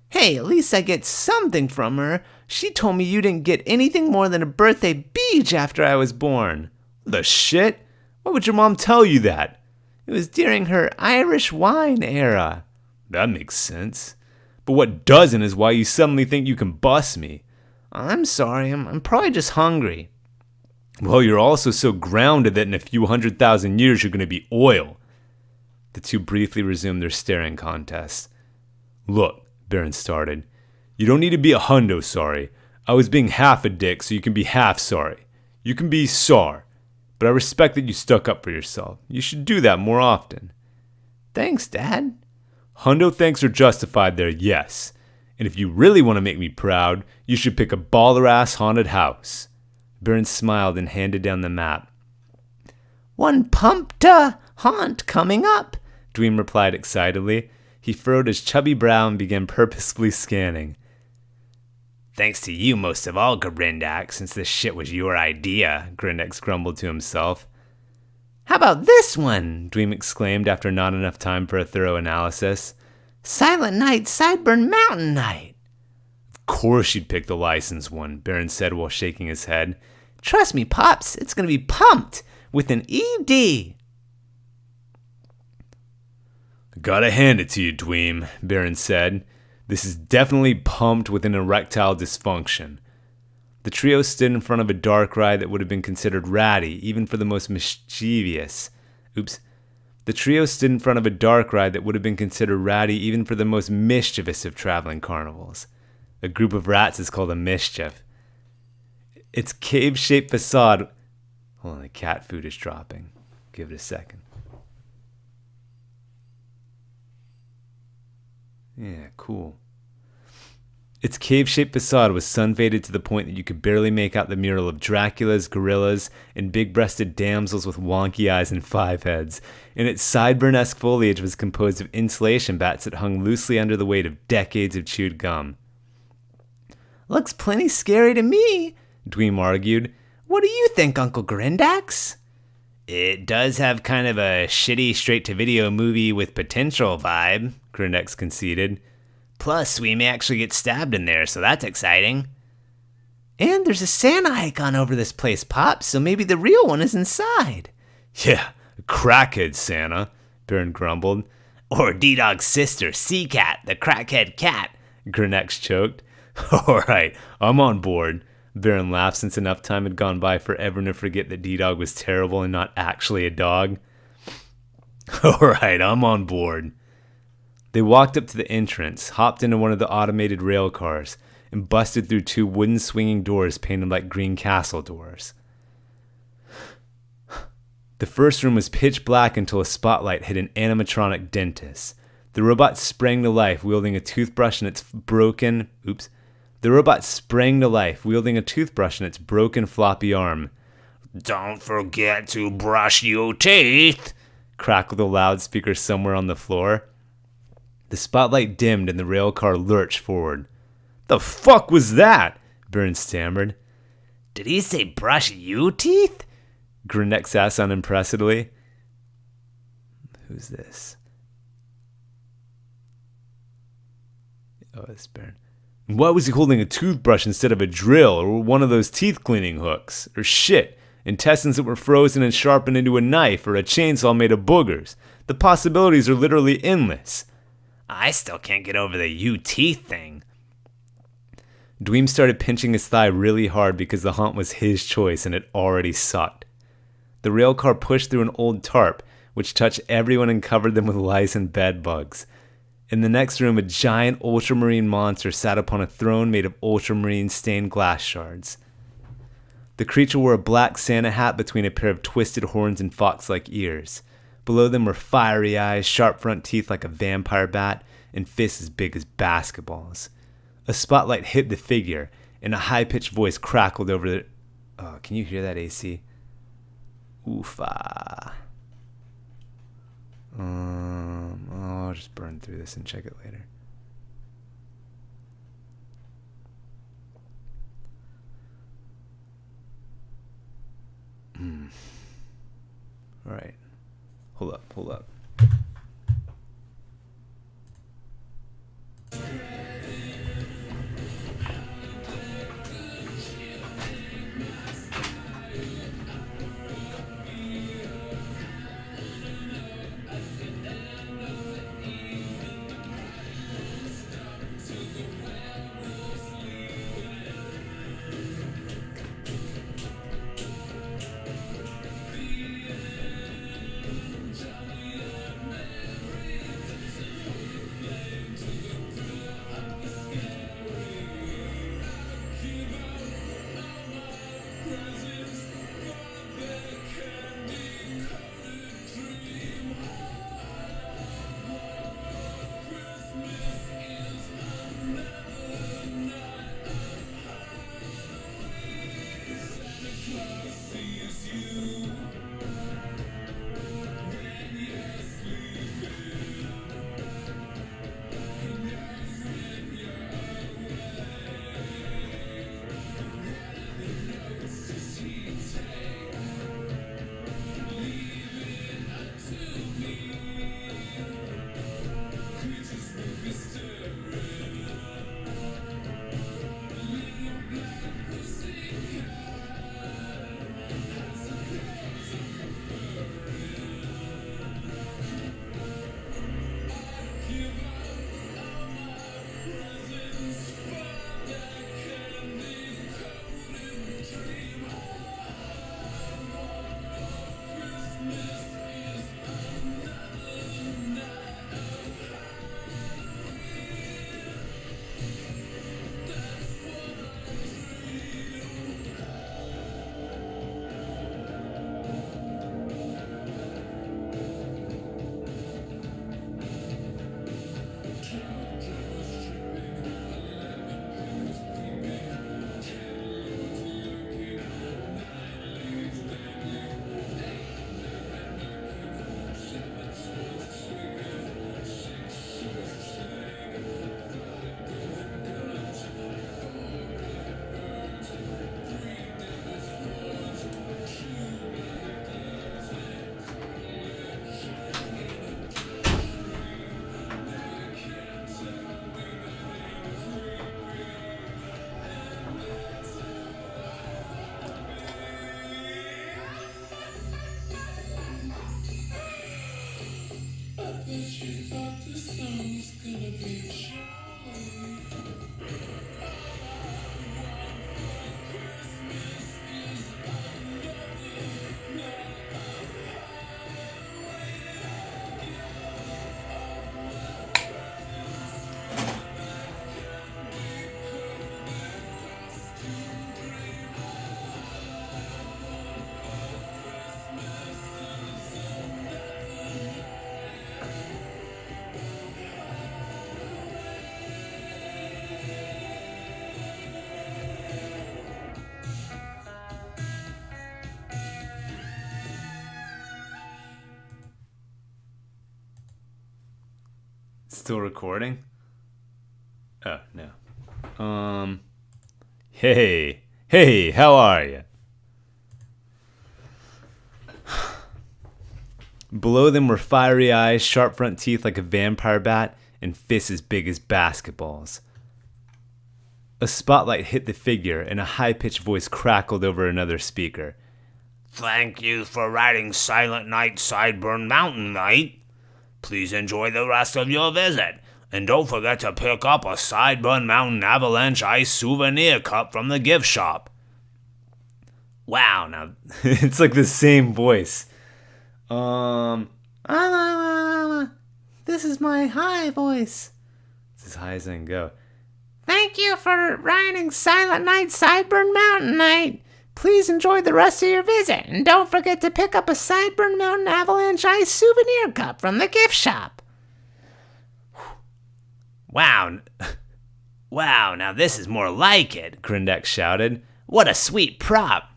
Hey, at least I get something from her. She told me you didn't get anything more than a birthday beach after I was born. The shit? Why would your mom tell you that? It was during her Irish wine era. That makes sense. But what doesn't is why you suddenly think you can bust me. I'm sorry, I'm probably just hungry. Well, you're also so grounded that in a few 100,000 years you're going to be oil. The two briefly resumed their staring contest. Look, Baron started. You don't need to be a hundo sorry. I was being half a dick, so you can be half sorry. You can be sar. But I respect that you stuck up for yourself. You should do that more often. Thanks, Dad. Hundo thanks are justified there, yes. And if you really want to make me proud, you should pick a baller-ass haunted house. Baron smiled and handed down the map. One pumpta haunt coming up, Dweem replied excitedly. He furrowed his chubby brow and began purposefully scanning. Thanks to you most of all, Grindex, since this shit was your idea, Grindex grumbled to himself. How about this one? Dweem exclaimed after not enough time for a thorough analysis. Silent Night, Sideburn Mountain Night. Of course you'd pick the licensed one, Baron said while shaking his head. Trust me, Pops, it's going to be pumped with an ED. Gotta hand it to you, Dweem, Baron said. This is definitely pumped with an erectile dysfunction. The trio stood in front of a dark ride that would have been considered ratty, even for the most mischievous. The trio stood in front of a dark ride that would have been considered ratty even for the most mischievous of traveling carnivals. A group of rats is called a mischief. Its cave-shaped facade... Hold on, the cat food is dropping. Give it a second. Yeah, cool. Its cave-shaped facade was sun-faded to the point that you could barely make out the mural of Draculas, gorillas, and big-breasted damsels with wonky eyes and 5 heads, and its sideburn-esque foliage was composed of insulation bats that hung loosely under the weight of decades of chewed gum. "Looks plenty scary to me," Dweem argued. "What do you think, Uncle Grindax?" "It does have kind of a shitty straight-to-video movie with potential vibe," Grindex conceded. "Plus, we may actually get stabbed in there, so that's exciting." "And there's a Santa icon over this place, Pop, so maybe the real one is inside." "Yeah, a crackhead Santa," Baron grumbled. "Or D-Dog's sister, Sea-Cat, the crackhead cat," Grindex choked. "All right, I'm on board." Baron laughed since enough time had gone by for everyone to forget that D-Dog was terrible and not actually a dog. "All right, I'm on board." They walked up to the entrance, hopped into one of the automated rail cars, and busted through 2 wooden swinging doors painted like green castle doors. The first room was pitch black until a spotlight hit an animatronic dentist. The robot sprang to life, wielding a toothbrush in its broken... The robot sprang to life, wielding a toothbrush in its broken floppy arm. "Don't forget to brush your teeth," crackled a loudspeaker somewhere on the floor. The spotlight dimmed and the rail car lurched forward. "The fuck was that?" Baron stammered. "Did he say brush you teeth?" Grindex asked unimpressedly. Who's this? Oh, it's Baron. "Why was he holding a toothbrush instead of a drill or one of those teeth cleaning hooks? Or shit, intestines that were frozen and sharpened into a knife or a chainsaw made of boogers? The possibilities are literally endless." "I still can't get over the you teeth thing." Dweem started pinching his thigh really hard because the haunt was his choice and it already sucked. The rail car pushed through an old tarp, which touched everyone and covered them with lice and bed bugs. In the next room, a giant ultramarine monster sat upon a throne made of ultramarine stained glass shards. The creature wore a black Santa hat between a pair of twisted horns and fox-like ears. Below them were fiery eyes, sharp front teeth like a vampire bat, and fists as big as basketballs. A spotlight hit the figure, and a high-pitched voice crackled over the... Oh, can you hear that, AC? Oofa. I'll just burn through this and check it later. All right. Hold up. Still recording? Oh, no. Hey, how are you? Below them were fiery eyes, sharp front teeth like a vampire bat, and fists as big as basketballs. A spotlight hit the figure, and a high-pitched voice crackled over another speaker. Thank you for riding Silent Night Sideburn Mountain Night. Please enjoy the rest of your visit, and don't forget to pick up a Sideburn Mountain Avalanche Ice souvenir cup from the gift shop. Wow, now it's like the same voice. This is my high voice. It's as high as I can go. Thank you for riding Silent Night Sideburn Mountain Night. Please enjoy the rest of your visit, and don't forget to pick up a Sideburn Mountain Avalanche Ice souvenir cup from the gift shop. Wow, now this is more like it, Grindex shouted. What a sweet prop.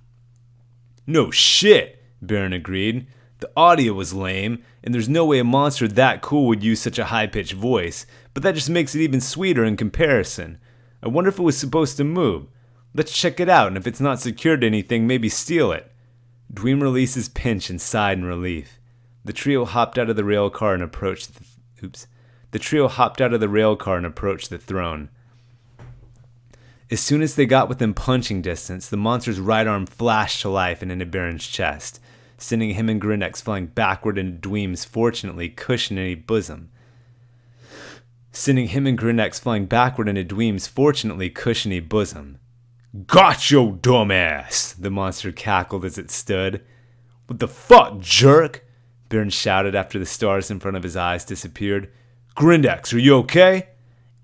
No shit, Baron agreed. The audio was lame, and there's no way a monster that cool would use such a high-pitched voice, but that just makes it even sweeter in comparison. I wonder if it was supposed to move. Let's check it out, and if it's not secured to anything, maybe steal it. Dweem released his pinch and sighed in relief. The trio hopped out of the rail car and approached the throne. As soon as they got within punching distance, the monster's right arm flashed to life and into Baron's chest, sending him and Grindex flying backward into Dweem's fortunately cushiony bosom. Got your dumbass! The monster cackled as it stood. What the fuck, jerk? Baron shouted after the stars in front of his eyes disappeared. Grindex, are you okay?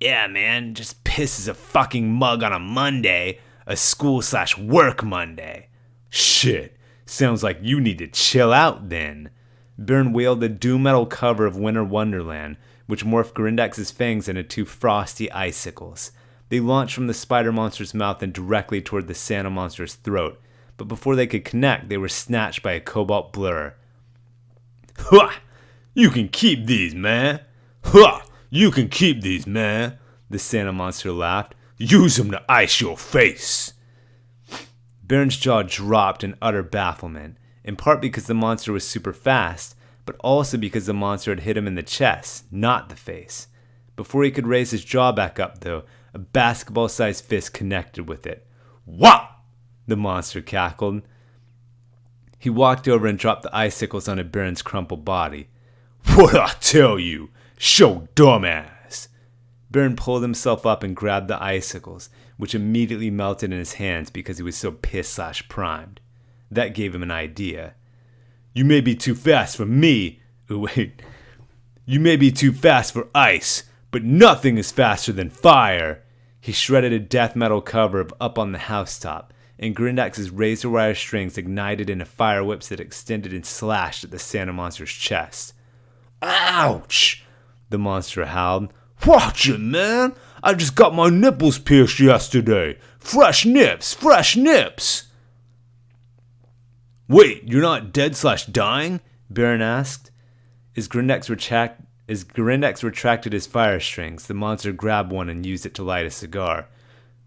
Yeah, man, just piss as a fucking mug on a Monday, a school/work Monday. Shit, sounds like you need to chill out then. Baron wheeled the doom metal cover of Winter Wonderland, which morphed Grindex's fangs into two frosty icicles. They launched from the spider monster's mouth and directly toward the Santa monster's throat, but before they could connect, they were snatched by a cobalt blur. Ha! You can keep these, man! Ha! You can keep these, man! The Santa monster laughed. Use them to ice your face! Baron's jaw dropped in utter bafflement, in part because the monster was super fast, but also because the monster had hit him in the chest, not the face. Before he could raise his jaw back up, though, a basketball-sized fist connected with it. What? The monster cackled. He walked over and dropped the icicles onto Baron's crumpled body. What'd I tell you? Show dumbass! Baron pulled himself up and grabbed the icicles, which immediately melted in his hands because he was so pissed/primed. That gave him an idea. You may be too fast for me. You may be too fast for ice, but nothing is faster than fire. He shredded a death metal cover of Up on the Housetop, and Grindex's razor wire strings ignited into fire whips that extended and slashed at the Santa monster's chest. Ouch! The monster howled. Watch it, man! I just got my nipples pierced yesterday. Fresh nips! Fresh nips! Wait, you're not dead/dying? Baron asked. As Grindex retracted his fire strings, the monster grabbed one and used it to light a cigar.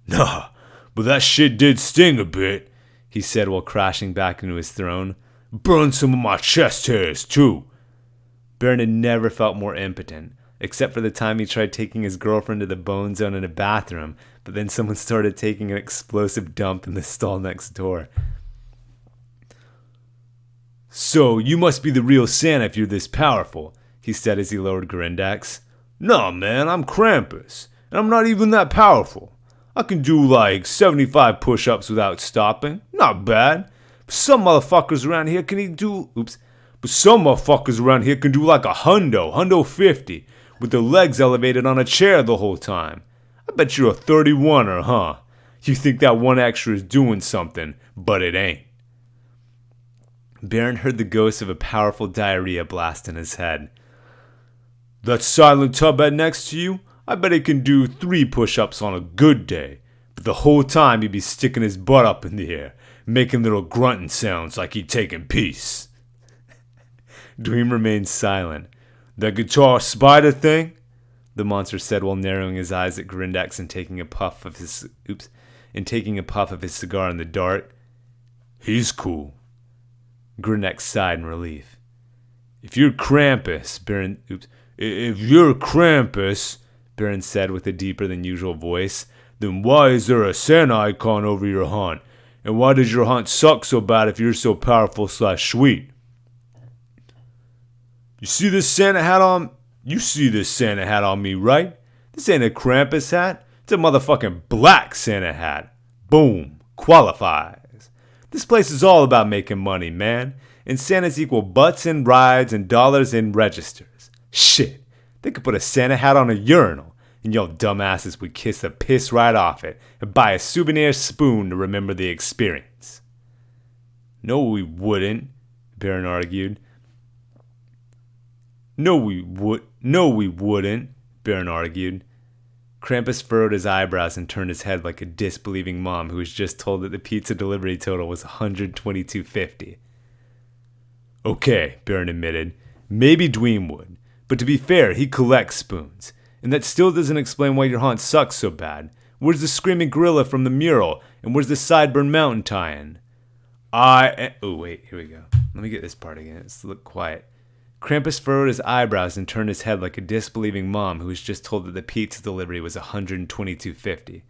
Nah, but that shit did sting a bit, he said while crashing back into his throne. Burned some of my chest hairs, too. Baron had never felt more impotent, except for the time he tried taking his girlfriend to the Bone Zone in a bathroom, but then someone started taking an explosive dump in the stall next door. So, you must be the real Santa if you're this powerful, he said as he lowered Grindex. Nah, man, I'm Krampus, and I'm not even that powerful. I can do like 75 push-ups without stopping. Not bad. But some motherfuckers around here can do like a hundo 50, with their legs elevated on a chair the whole time. I bet you're a 31er, huh? You think that one extra is doing something, but it ain't. Baron heard the ghost of a powerful diarrhea blast in his head. That silent tubhead next to you? I bet he can do 3 push-ups on a good day. But the whole time he'd be sticking his butt up in the air, making little grunting sounds like he'd taken peace. Dweem remained silent. That guitar spider thing? the monster said while narrowing his eyes at Grindex and taking a puff of his cigar in the dark. He's cool. Grindex sighed in relief. If you're Krampus, Baron said with a deeper than usual voice, then why is there a Santa icon over your haunt? And why does your haunt suck so bad if you're so powerful / sweet? You see this Santa hat on me, right? This ain't a Krampus hat. It's a motherfucking black Santa hat. Boom. Qualifies. This place is all about making money, man. And Santas equal butts in rides and dollars in registers. Shit. They could put a Santa hat on a urinal, and y'all dumbasses would kiss the piss right off it and buy a souvenir spoon to remember the experience. No, we wouldn't, Baron argued. No, we wouldn't, Baron argued. Krampus furrowed his eyebrows and turned his head like a disbelieving mom who was just told that the pizza delivery total was $122.50. Okay, Baron admitted. Maybe Dweem would. But to be fair, he collects spoons. And that still doesn't explain why your haunt sucks so bad. Where's the screaming gorilla from the mural? And where's the Sideburn Mountain tie-in? Oh, wait, here we go. Let me get this part again. Let's look quiet. Krampus furrowed his eyebrows and turned his head like a disbelieving mom who was just told that the pizza delivery was $122.50.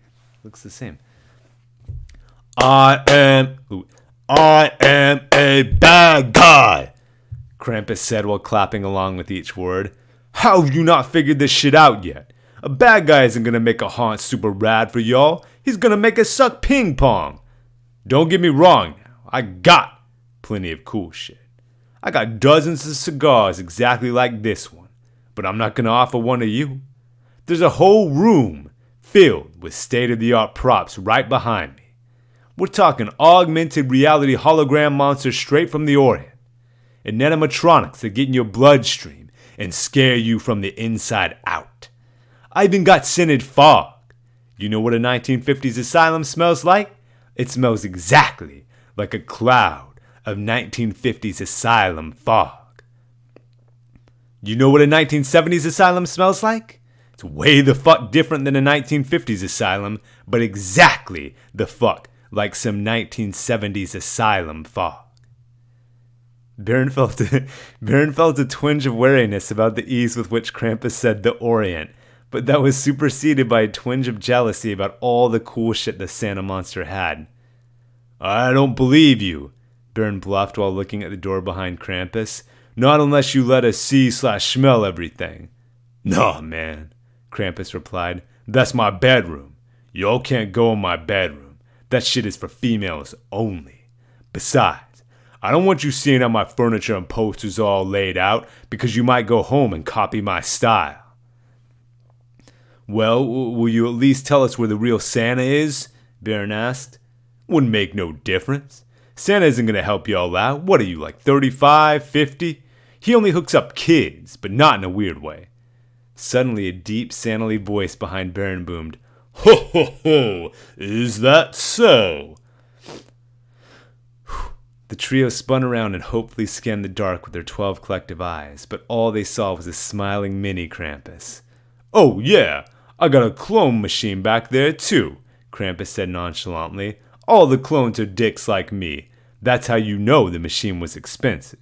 Looks the same. I am a bad guy, Krampus said while clapping along with each word. How have you not figured this shit out yet? A bad guy isn't gonna make a haunt super rad for y'all. He's gonna make it suck ping pong. Don't get me wrong now. I got plenty of cool shit. I got dozens of cigars exactly like this one, but I'm not gonna offer one to you. There's a whole room filled with state-of-the-art props right behind me. We're talking augmented reality hologram monsters straight from the Orient, and animatronics that get in your bloodstream and scare you from the inside out. I even got scented fog. You know what a 1950s asylum smells like? It smells exactly like a cloud of 1950s asylum fog. You know what a 1970s asylum smells like? It's way the fuck different than a 1950s asylum, but exactly the fuck like some 1970s asylum fog. Baron felt a twinge of wariness about the ease with which Krampus said the Orient, but that was superseded by a twinge of jealousy about all the cool shit the Santa monster had. I don't believe you, Baron bluffed while looking at the door behind Krampus. Not unless you let us see/smell everything. Nah, man, Krampus replied. That's my bedroom. Y'all can't go in my bedroom. That shit is for females only. Besides, I don't want you seeing how my furniture and posters are all laid out because you might go home and copy my style. Well, will you at least tell us where the real Santa is? Baron asked. Wouldn't make no difference. Santa isn't going to help y'all out. What are you, like 35, 50? He only hooks up kids, but not in a weird way. Suddenly, a deep, Santa-y voice behind Baron boomed, Ho, ho, ho! Is that so? The trio spun around and hopefully scanned the dark with their 12 collective eyes, but all they saw was a smiling mini Krampus. Oh, yeah, I got a clone machine back there, too, Krampus said nonchalantly. All the clones are dicks like me. That's how you know the machine was expensive.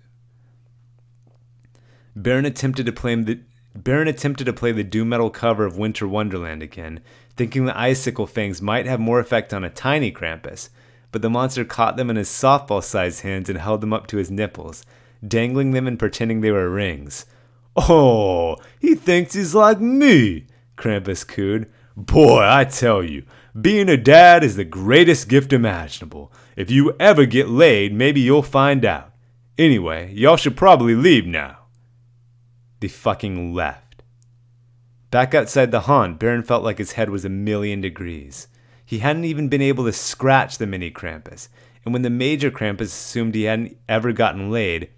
Baron attempted to play the doom metal cover of Winter Wonderland again, thinking the icicle fangs might have more effect on a tiny Krampus, but the monster caught them in his softball-sized hands and held them up to his nipples, dangling them and pretending they were rings. Oh, he thinks he's like me, Krampus cooed. Boy, I tell you, being a dad is the greatest gift imaginable. If you ever get laid, maybe you'll find out. Anyway, y'all should probably leave now. They fucking left. Back outside the haunt, Baron felt like his head was 1,000,000 degrees. He hadn't even been able to scratch the mini Krampus, and when the major Krampus assumed he hadn't ever gotten laid,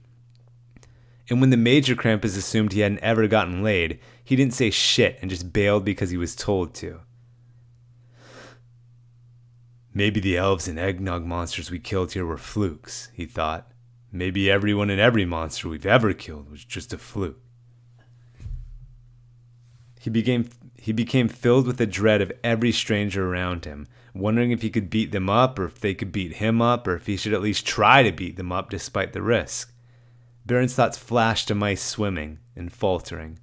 he didn't say shit and just bailed because he was told to. Maybe the elves and eggnog monsters we killed here were flukes, he thought. Maybe everyone and every monster we've ever killed was just a fluke. He became filled with the dread of every stranger around him, wondering if he could beat them up, or if they could beat him up, or if he should at least try to beat them up despite the risk. Baron's thoughts flashed to mice swimming and faltering.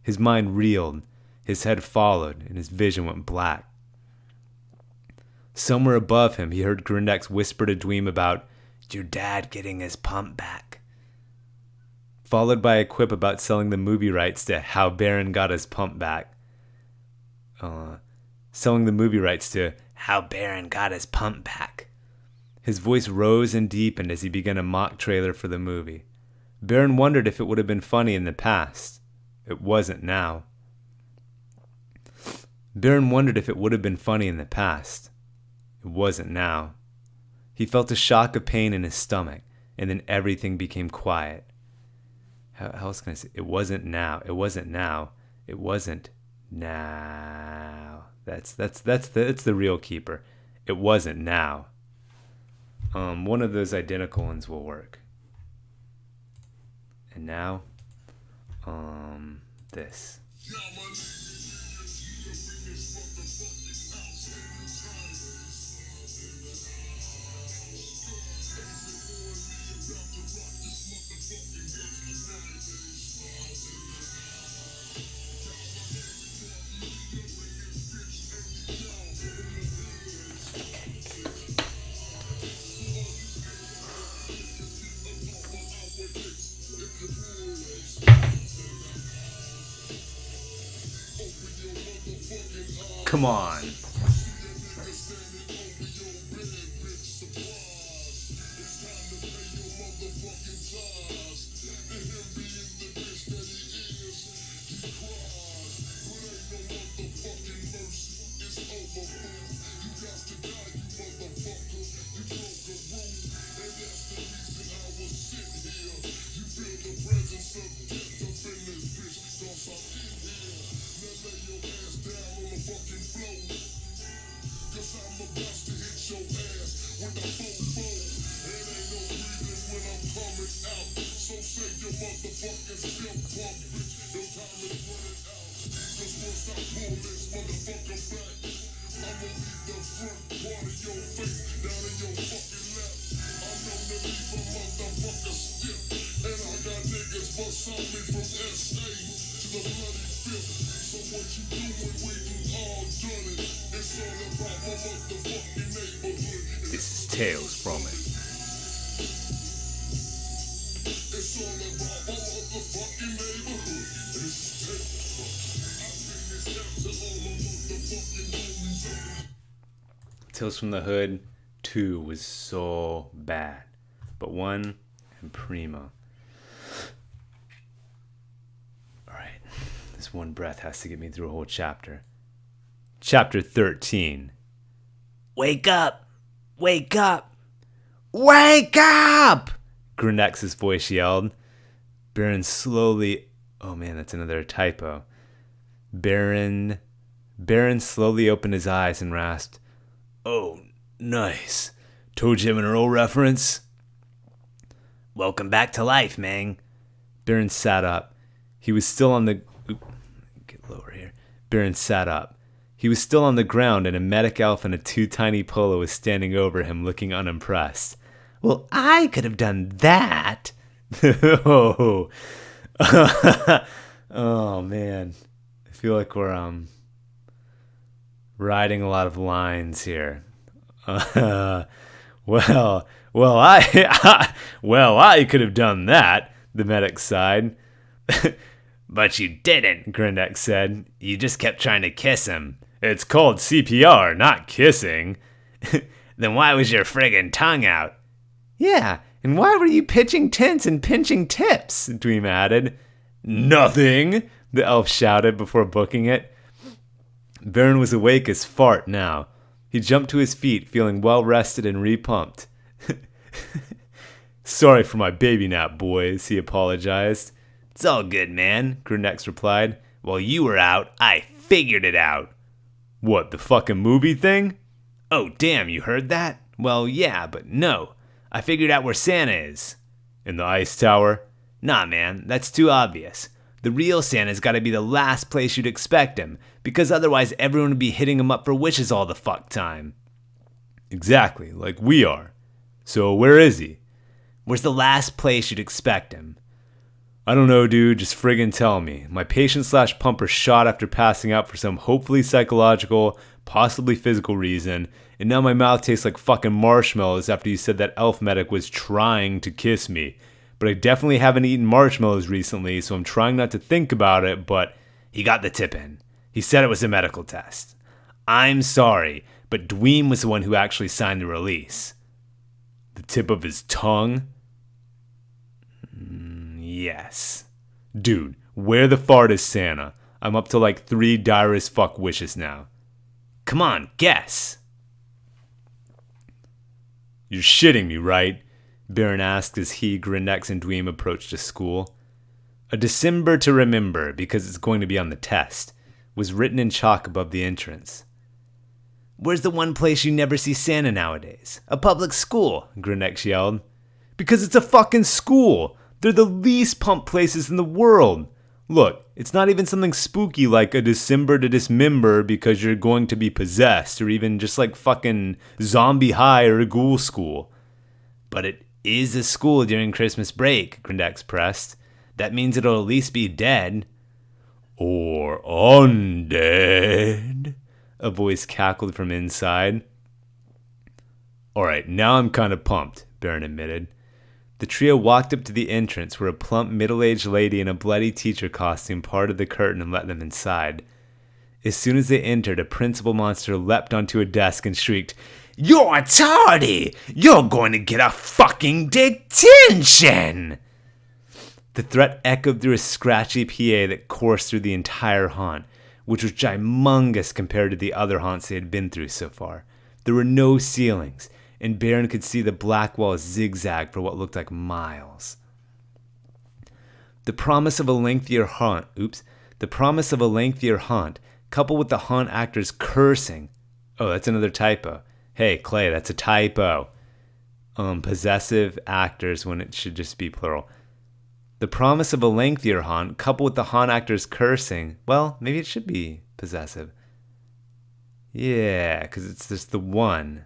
His mind reeled, his head followed, and his vision went black. Somewhere above him, he heard Grindex whisper to Dweem about your dad getting his pump back, followed by a quip about selling the movie rights to How Baron Got His Pump Back. Selling the movie rights to How Baron Got His Pump Back. His voice rose and deepened as he began a mock trailer for the movie. Baron wondered if it would have been funny in the past. It wasn't now. Baron wondered if it would have been funny in the past. It wasn't now. He felt a shock of pain in his stomach, and then everything became quiet. How else can I say? It wasn't now. It wasn't now. It wasn't now. That's the real keeper. It wasn't now. One of those identical ones will work. And now, this. Come on. This is Tales from It. Tales from the Hood 2 was so bad, but 1 and primo. Alright, this one breath has to get me through a whole chapter. Chapter 13. Wake up! Wake up! Wake up! Grindex's voice yelled. Baron slowly... Oh man, that's another typo. Baron slowly opened his eyes and rasped, "Oh, nice. Toe Jim and Earl reference?" Welcome back to life, Mang. Baron sat up. He was still on the... Get lower here. Baron sat up. He was still on the ground, and a medic elf in a too tiny polo was standing over him, looking unimpressed. "Well, I could have done that." Oh. Oh, man. I feel like we're riding a lot of lines here. I could have done that, the medic sighed. But you didn't, Grindex said. You just kept trying to kiss him. It's called CPR, not kissing. Then why was your friggin' tongue out? Yeah, and why were you pitching tents and pinching tips? Dweem added. Nothing, the elf shouted before booking it. Baron was awake as fart now. He jumped to his feet, feeling well rested and repumped. Sorry for my baby nap, boys, he apologized. It's all good, man, Grindex replied. While you were out, I figured it out. What, the fucking movie thing? Oh, damn, you heard that? Well, yeah, but no. I figured out where Santa is. In the ice tower? Nah, man, that's too obvious. The real Santa's gotta be the last place you'd expect him, because otherwise everyone would be hitting him up for wishes all the fuck time. Exactly, like we are. So where is he? Where's the last place you'd expect him? I don't know, dude, just friggin' tell me. My patient/pumper shot after passing out for some hopefully psychological, possibly physical reason, and now my mouth tastes like fucking marshmallows after you said that elf medic was trying to kiss me. But I definitely haven't eaten marshmallows recently, so I'm trying not to think about it, but he got the tip in. He said it was a medical test. I'm sorry, but Dweem was the one who actually signed the release. The tip of his tongue? Yes. Dude, where the fart is Santa? I'm up to like 3 dire as fuck wishes now. Come on, guess. You're shitting me, right? Baron asked as he, Grindex, and Dweem approached the school. A December to remember, because it's going to be on the test, was written in chalk above the entrance. Where's the one place you never see Santa nowadays? A public school, Grindex yelled. Because it's a fucking school! They're the least pumped places in the world. Look, it's not even something spooky like a December to dismember because you're going to be possessed, or even just like fucking zombie high or a ghoul school. But it is a school during Christmas break, Grindex pressed. That means it'll at least be dead. Or undead, a voice cackled from inside. Alright, now I'm kind of pumped, Baron admitted. The trio walked up to the entrance where a plump middle-aged lady in a bloody teacher costume parted the curtain and let them inside. As soon as they entered, a principal monster leapt onto a desk and shrieked, "You're tardy! You're going to get a fucking detention!" The threat echoed through a scratchy PA that coursed through the entire haunt, which was gymongous compared to the other haunts they had been through so far. There were no ceilings, and Baron could see the black walls zigzag for what looked like miles. The promise of a lengthier haunt, coupled with the haunt actors cursing. Oh, that's another typo. Hey, Clay, that's a typo. Possessive actors when it should just be plural. The promise of a lengthier haunt, coupled with the haunt actors cursing. Well, maybe it should be possessive. Yeah, because it's just the one.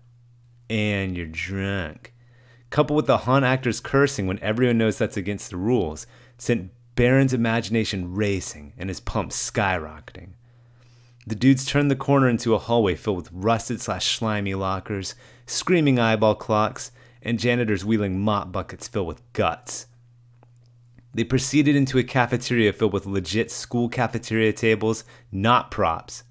And you're drunk. Coupled with the haunt actors cursing when everyone knows that's against the rules, sent Baron's imagination racing and his pump skyrocketing. The dudes turned the corner into a hallway filled with rusted/slimy lockers, screaming eyeball clocks, and janitors wheeling mop buckets filled with guts. They proceeded into a cafeteria filled with legit school cafeteria tables, not props.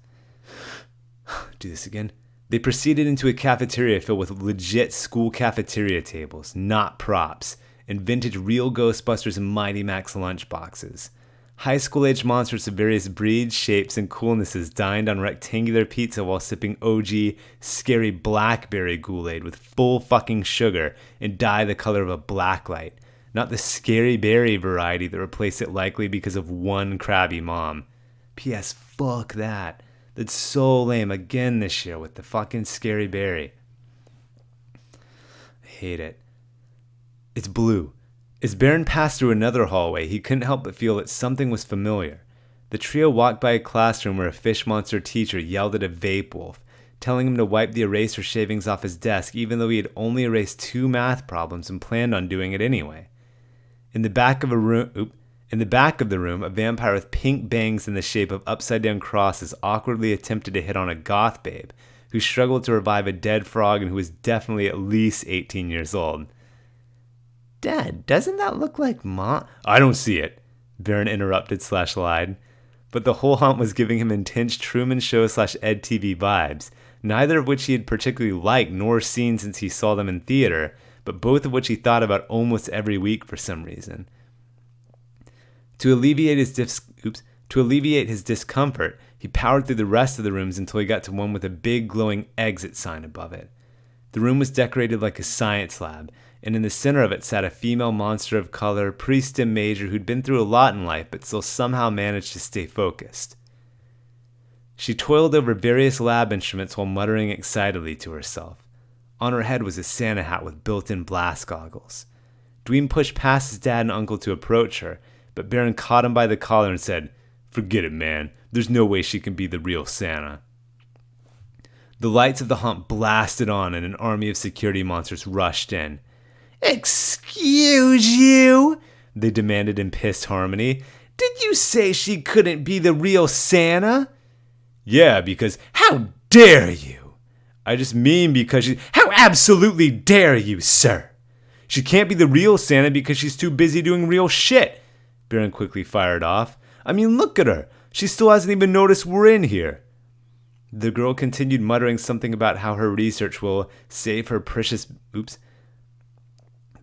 Do this again. They proceeded into a cafeteria filled with legit school cafeteria tables, not props, and vintage real Ghostbusters and Mighty Max lunchboxes. High school-aged monsters of various breeds, shapes, and coolnesses dined on rectangular pizza while sipping OG, scary blackberry Kool-Aid with full fucking sugar and dye the color of a blacklight. Not the scary berry variety that replaced it likely because of one crabby mom. P.S. Fuck that. That's so lame again this year with the fucking scary berry. I hate it. It's blue. As Baron passed through another hallway, he couldn't help but feel that something was familiar. The trio walked by a classroom where a fish monster teacher yelled at a vape wolf, telling him to wipe the eraser shavings off his desk even though he had only erased 2 math problems and planned on doing it anyway. In the back of the room, a vampire with pink bangs in the shape of upside-down crosses awkwardly attempted to hit on a goth babe who struggled to revive a dead frog and who was definitely at least 18 years old. Dad, doesn't that look like Mom? I don't see it, Baron interrupted/lied. But the whole haunt was giving him intense Truman Show/Ed TV vibes, neither of which he had particularly liked nor seen since he saw them in theater, but both of which he thought about almost every week for some reason. To alleviate his discomfort, he powered through the rest of the rooms until he got to one with a big glowing exit sign above it. The room was decorated like a science lab, and in the center of it sat a female monster of color, pre-stim major who'd been through a lot in life but still somehow managed to stay focused. She toiled over various lab instruments while muttering excitedly to herself. On her head was a Santa hat with built-in blast goggles. Dweem pushed past his dad and uncle to approach her, but Baron caught him by the collar and said, "Forget it, man. There's no way she can be the real Santa." The lights of the haunt blasted on and an army of security monsters rushed in. "Excuse you?" they demanded in pissed harmony. "Did you say she couldn't be the real Santa?" "Yeah, because how dare you?" "I just mean because she..." "How absolutely dare you, sir?" "She can't be the real Santa because she's too busy doing real shit," Baron quickly fired off. "I mean, look at her. She still hasn't even noticed we're in here." The girl continued muttering something about how her research will save her precious...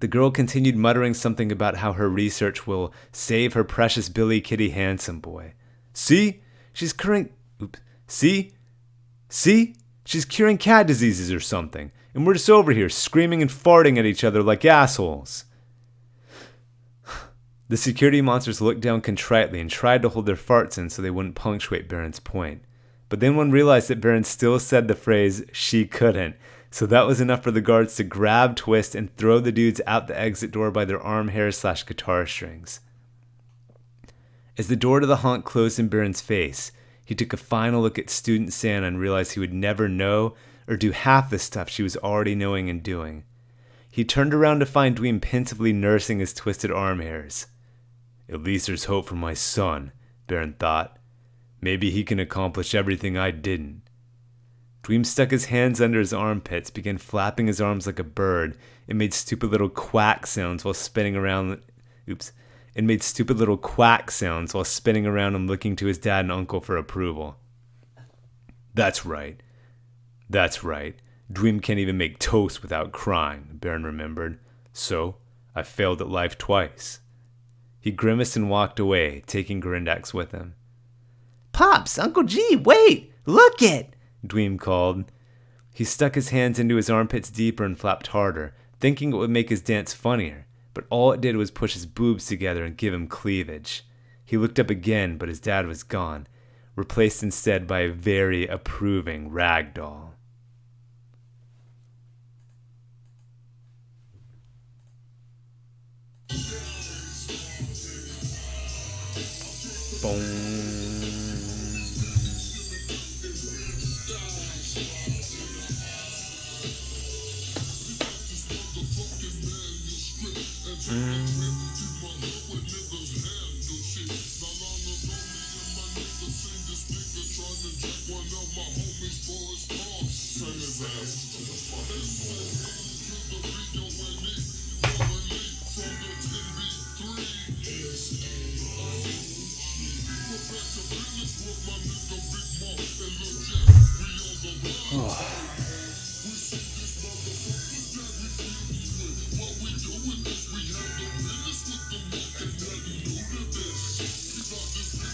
The girl continued muttering something about how her research will save her precious Billy Kitty Handsome Boy. See? She's curing... See? She's curing cat diseases or something. And we're just over here screaming and farting at each other like assholes. The security monsters looked down contritely and tried to hold their farts in so they wouldn't punctuate Baron's point. But then one realized that Baron still said the phrase, "she couldn't." So that was enough for the guards to grab, twist, and throw the dudes out the exit door by their arm hairs/guitar strings. As the door to the haunt closed in Baron's face, he took a final look at Student Santa and realized he would never know or do half the stuff she was already knowing and doing. He turned around to find Dweem pensively nursing his twisted arm hairs. "At least there's hope for my son," Baron thought. "Maybe he can accomplish everything I didn't." Dweem stuck his hands under his armpits, began flapping his arms like a bird, and made stupid little quack sounds while spinning around and looking to his dad and uncle for approval. That's right. Dweem can't even make toast without crying, Baron remembered. So, I failed at life twice. He grimaced and walked away, taking Grindax with him. "Pops, Uncle G, wait! Look it!" Dweem called. He stuck his hands into his armpits deeper and flapped harder, thinking it would make his dance funnier, but all it did was push his boobs together and give him cleavage. He looked up again, but his dad was gone, replaced instead by a very approving rag doll. Boom.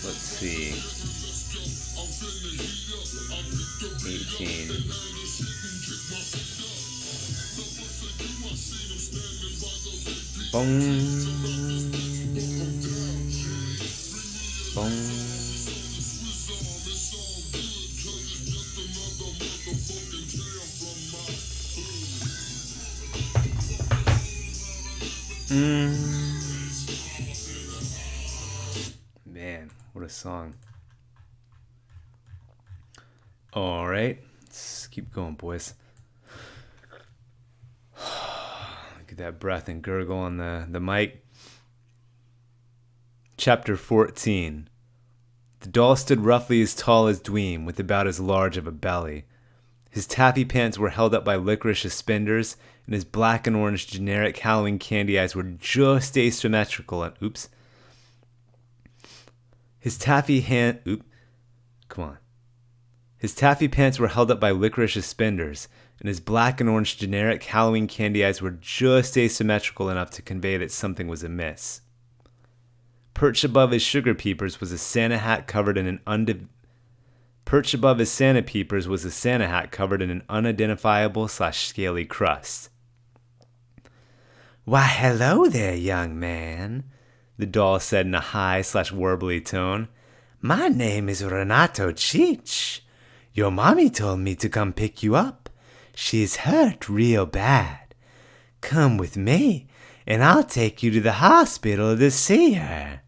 Let's see. 18. Boom. Boom. Man, what a song. All right, let's keep going, boys. Look at that breath and gurgle on the mic. Chapter 14. The doll stood roughly as tall as Dweem, with about as large of a belly. His taffy pants were held up by licorice suspenders, and his black and orange generic Halloween candy eyes were just asymmetrical and His taffy pants were held up by licorice suspenders, and his black and orange generic Halloween candy eyes were just asymmetrical enough to convey that something was amiss. Perched above his sugar peepers was a Santa hat covered in an unidentifiable/scaly crust. "Why, hello there, young man," the doll said in a high/warbly tone. "My name is Renato Cheech. Your mommy told me to come pick you up. She's hurt real bad. Come with me, and I'll take you to the hospital to see her."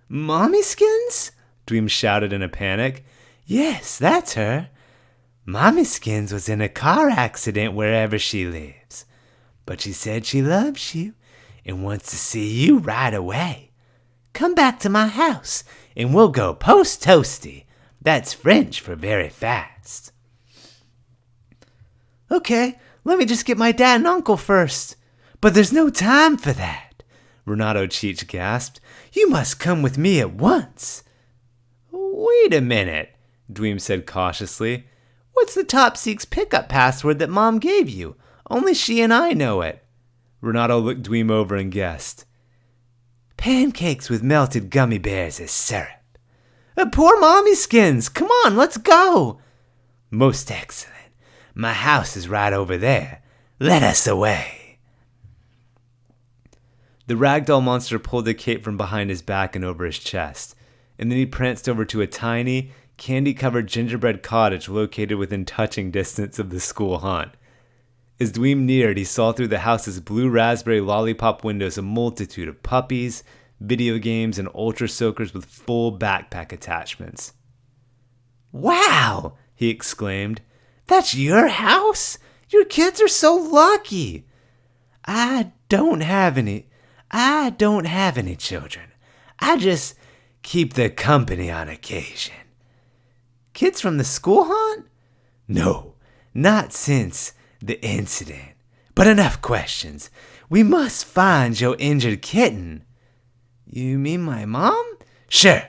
Mommy Skins? Dweem shouted in a panic. Yes, that's her. Mommy Skins was in a car accident wherever she lives. But she said she loves you and wants to see you right away. Come back to my house and we'll go post-toasty. That's French for very fast. Okay, let me just get my dad and uncle first. But there's no time for that, Renato Cheech gasped. You must come with me at once. Wait a minute, Dweem said cautiously. What's the Topseek's pickup password that Mom gave you? Only she and I know it. Renato looked Dweem over and guessed. Pancakes with melted gummy bears as syrup. Poor Mommy Skins, come on, let's go. Most excellent. My house is right over there. Let us away. The ragdoll monster pulled the cape from behind his back and over his chest, and then he pranced over to a tiny, candy-covered gingerbread cottage located within touching distance of the school haunt. As Dweem neared, he saw through the house's blue raspberry lollipop windows a multitude of puppies, video games, and ultra soakers with full backpack attachments. Wow! He exclaimed. That's your house? Your kids are so lucky. I don't have any children. I just keep the company on occasion. Kids from the school haunt? No, not since the incident. But enough questions. We must find your injured kitten. You mean my mom? Sure.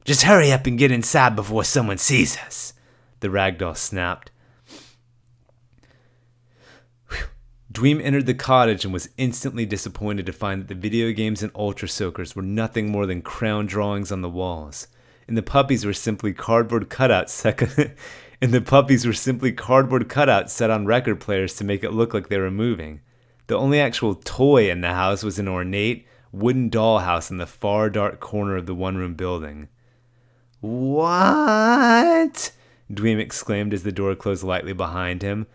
Just hurry up and get inside before someone sees us, the ragdoll snapped. Dweem entered the cottage and was instantly disappointed to find that the video games and ultra soakers were nothing more than crown drawings on the walls, and the puppies were simply cardboard cutouts set on record players to make it look like they were moving. The only actual toy in the house was an ornate wooden dollhouse in the far dark corner of the one-room building. What? Dweem exclaimed as the door closed lightly behind him.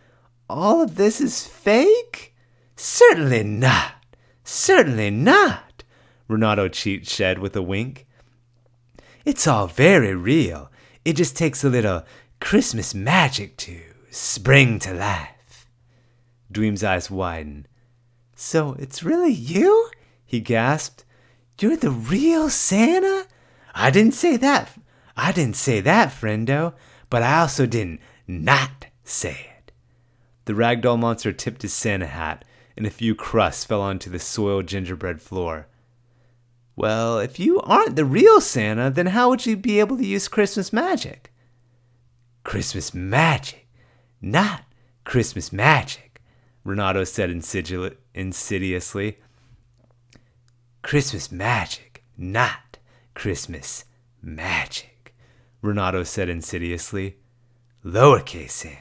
All of this is fake? Certainly not. Certainly not, Renato Cheech said with a wink. It's all very real. It just takes a little Christmas magic to spring to life. Dweem's eyes widened. So it's really you? He gasped. You're the real Santa? I didn't say that, friendo, but I also didn't not say it. The ragdoll monster tipped his Santa hat, and a few crusts fell onto the soiled gingerbread floor. Well, if you aren't the real Santa, then how would you be able to use Christmas magic? Christmas magic, not Christmas magic, Renato said insidiously. Christmas magic, not Christmas magic, Renato said insidiously. Lowercase m.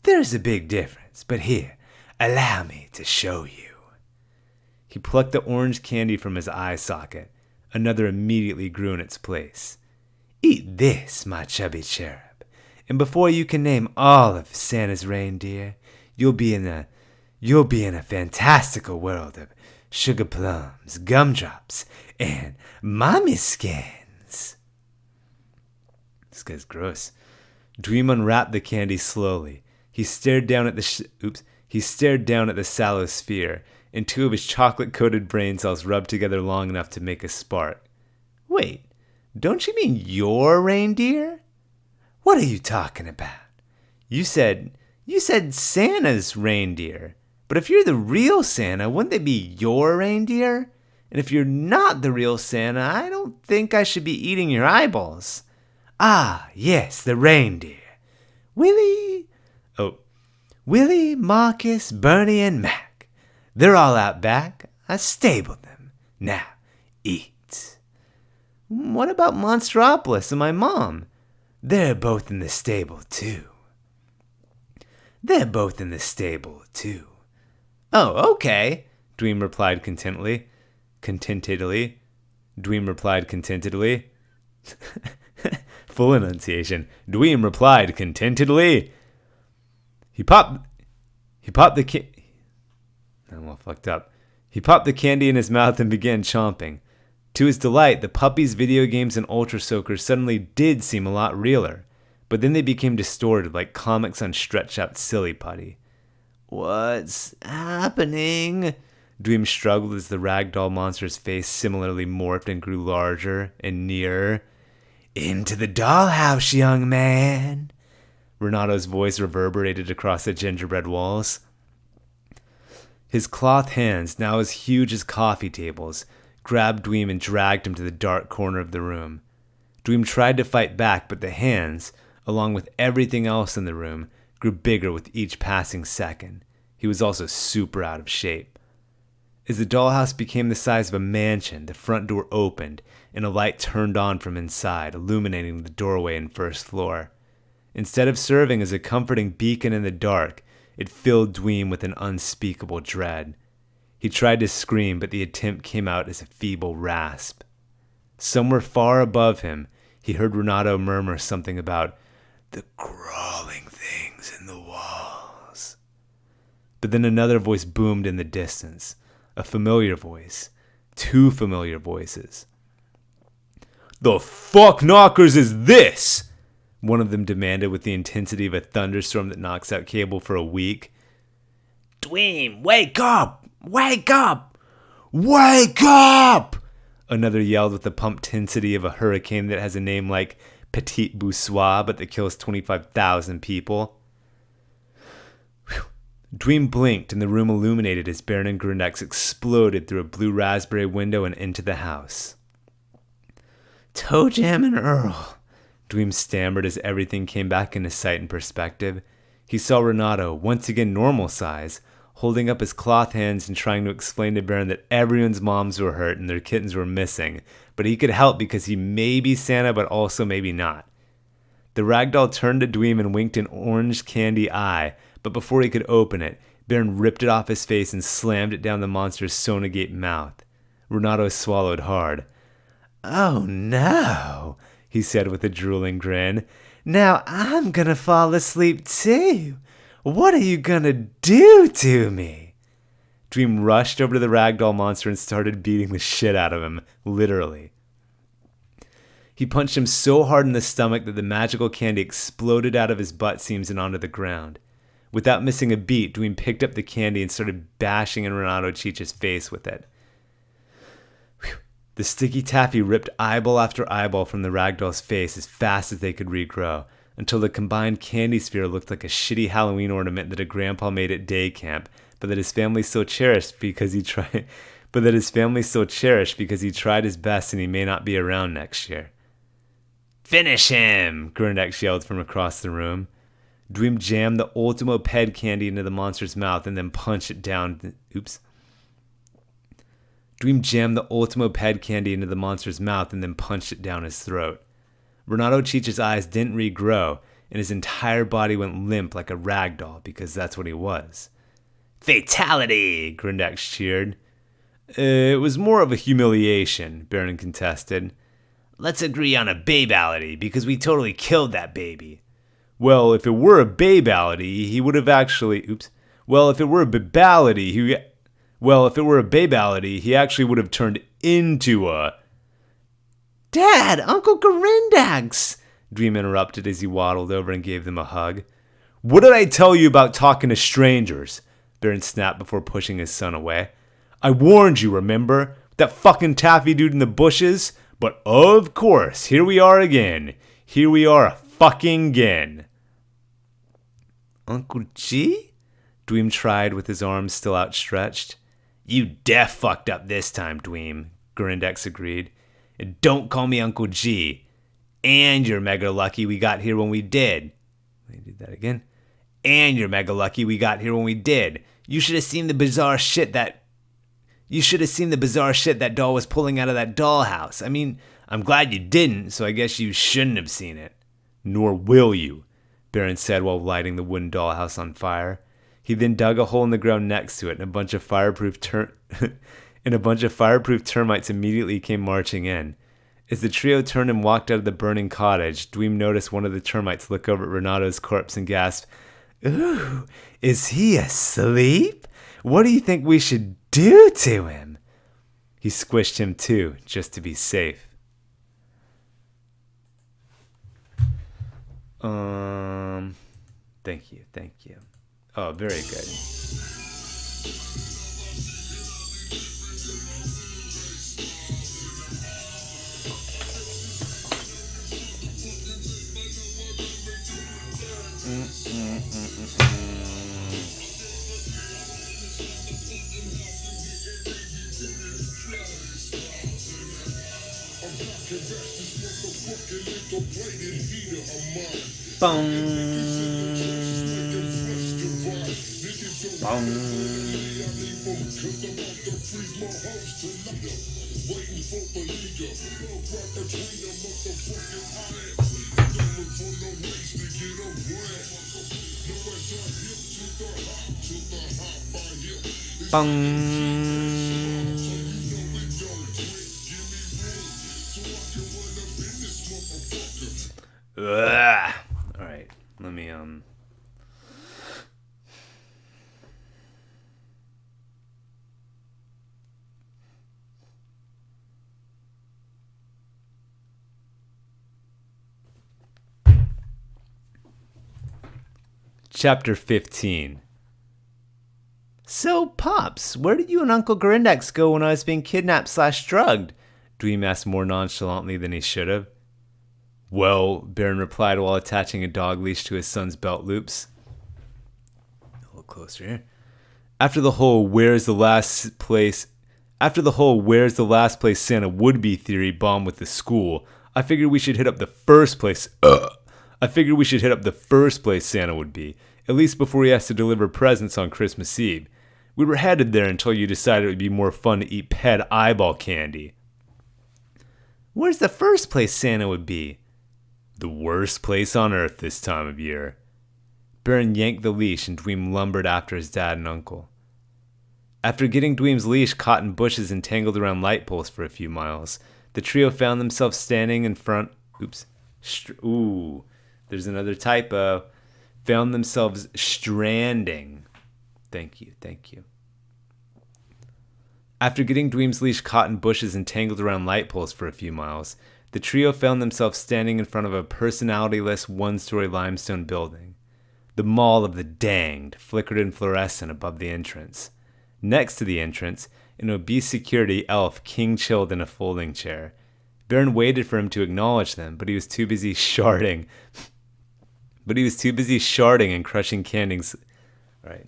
There's a big difference, but here, allow me to show you. He plucked the orange candy from his eye socket. Another immediately grew in its place. Eat this, my chubby cherub, and before you can name all of Santa's reindeer, you'll be in a fantastical world of sugar plums, gumdrops, and mommy skins. This guy's gross. Dweem unwrapped the candy slowly. He stared down at the sallow sphere, and two of his chocolate-coated brain cells rubbed together long enough to make a spark. Wait, don't you mean your reindeer? What are you talking about? You said Santa's reindeer. But if you're the real Santa, wouldn't they be your reindeer? And if you're not the real Santa, I don't think I should be eating your eyeballs. Ah, yes, the reindeer. Willie, Marcus, Bernie, and Mac. They're all out back. I stabled them. Now, eat. What about Monstropolis and my mom? They're both in the stable, too. Oh, okay, Dweem replied contentedly. Full enunciation. Dweem replied contentedly. He popped the candy in his mouth and began chomping. To his delight, the puppies, video games, and Ultra Soakers suddenly did seem a lot realer, but then they became distorted like comics on stretched-out silly putty. "What's happening?" Dweem struggled as the ragdoll monster's face similarly morphed and grew larger and nearer. "Into the dollhouse, young man!" Renato's voice reverberated across the gingerbread walls. His cloth hands, now as huge as coffee tables, grabbed Dweem and dragged him to the dark corner of the room. Dweem tried to fight back, but the hands, along with everything else in the room, grew bigger with each passing second. He was also super out of shape. As the dollhouse became the size of a mansion, the front door opened, and a light turned on from inside, illuminating the doorway and first floor. Instead of serving as a comforting beacon in the dark, it filled Dweem with an unspeakable dread. He tried to scream, but the attempt came out as a feeble rasp. Somewhere far above him, he heard Renato murmur something about the crawling things in the walls. But then another voice boomed in the distance, a familiar voice, two familiar voices. "The fuck knockers is this?" one of them demanded with the intensity of a thunderstorm that knocks out cable for a week. Dweem, wake up! Wake up! "Wake up!" another yelled with the pumped intensity of a hurricane that has a name like Petit Boussois but that kills 25,000 people. Whew. Dweem blinked and the room illuminated as Baron and Grundex exploded through a blue raspberry window and into the house. "Toe Jam and Earl," Dweem stammered as everything came back into sight and perspective. He saw Renato, once again normal size, holding up his cloth hands and trying to explain to Baron that everyone's moms were hurt and their kittens were missing, but he could help because he may be Santa but also maybe not. The ragdoll turned to Dweem and winked an orange candy eye, but before he could open it, Baron ripped it off his face and slammed it down the monster's Sonagate mouth. Renato swallowed hard. "Oh no," he said with a drooling grin. "Now I'm gonna fall asleep too. What are you gonna do to me?" Dweem rushed over to the ragdoll monster and started beating the shit out of him, literally. He punched him so hard in the stomach that the magical candy exploded out of his butt seams and onto the ground. Without missing a beat, Dweem picked up the candy and started bashing in Renato Cheech's face with it. Whew. The sticky taffy ripped eyeball after eyeball from the ragdoll's face as fast as they could regrow, until the combined candy sphere looked like a shitty Halloween ornament that a grandpa made at day camp, but that his family still cherished because he tried his best and he may not be around next year. "Finish him!" Grundex yelled from across the room. Dweem jammed the Ultimo Ped candy into the monster's mouth and then punched it down. Dweem jammed the Ultimo Ped candy into the monster's mouth and then punched it down his throat. Renato Cheech's eyes didn't regrow, and his entire body went limp like a rag doll, because that's what he was. "Fatality!" Grundex cheered. It was more of a humiliation, Baron contested. "Let's agree on a babality, because we totally killed that baby." "Well, if it were a babality, he would have actually... if it were a babality, he actually would have turned into a... "Dad, Uncle Grindax!" Dweem interrupted as he waddled over and gave them a hug. "What did I tell you about talking to strangers?" Baron snapped before pushing his son away. "I warned you, remember? That fucking taffy dude in the bushes? But of course, here we are again. Here we are fucking again." "Uncle G?" Dweem tried with his arms still outstretched. "You def fucked up this time, Dweem," Grindex agreed. "And don't call me Uncle G. And you're mega lucky we got here when we did." Let me do that again. "And you're mega lucky we got here when we did. You should have seen the bizarre shit that doll was pulling out of that dollhouse. I mean, I'm glad you didn't, so I guess you shouldn't have seen it." "Nor will you," Baron said while lighting the wooden dollhouse on fire. He then dug a hole in the ground next to it, and a bunch of fireproof termites immediately came marching in. As the trio turned and walked out of the burning cottage, Dweem noticed one of the termites look over at Renato's corpse and gasp, "Ooh, is he asleep? What do you think we should do to him?" He squished him too, just to be safe. Thank you. Oh, very good. Bong. Bong. Ugh. All right, let me Chapter 15. So, Pops, where did you and Uncle Grindex go when I was being kidnapped/drugged? Dweem asked more nonchalantly than he should have. Well, Baron replied while attaching a dog leash to his son's belt loops. A little closer here. After the whole where's the last place Santa would be theory bombed with the school, I figured we should hit up the first place Santa would be, at least before he has to deliver presents on Christmas Eve. We were headed there until you decided it would be more fun to eat pet eyeball candy. Where's the first place Santa would be? The worst place on earth this time of year. Baron yanked the leash and Dweem lumbered after his dad and uncle. After getting Dweem's leash caught in bushes and tangled around light poles for a few miles, the trio found themselves standing in front... there's another typo. Found themselves stranding. Thank you. After getting Dweem's leash caught in bushes and tangled around light poles for a few miles, the trio found themselves standing in front of a personality-less one-story limestone building. The Mall of the Danged flickered in fluorescent above the entrance. Next to the entrance, an obese security elf king-chilled in a folding chair. Baron waited for him to acknowledge them, but he was too busy sharding and crushing candies. Right.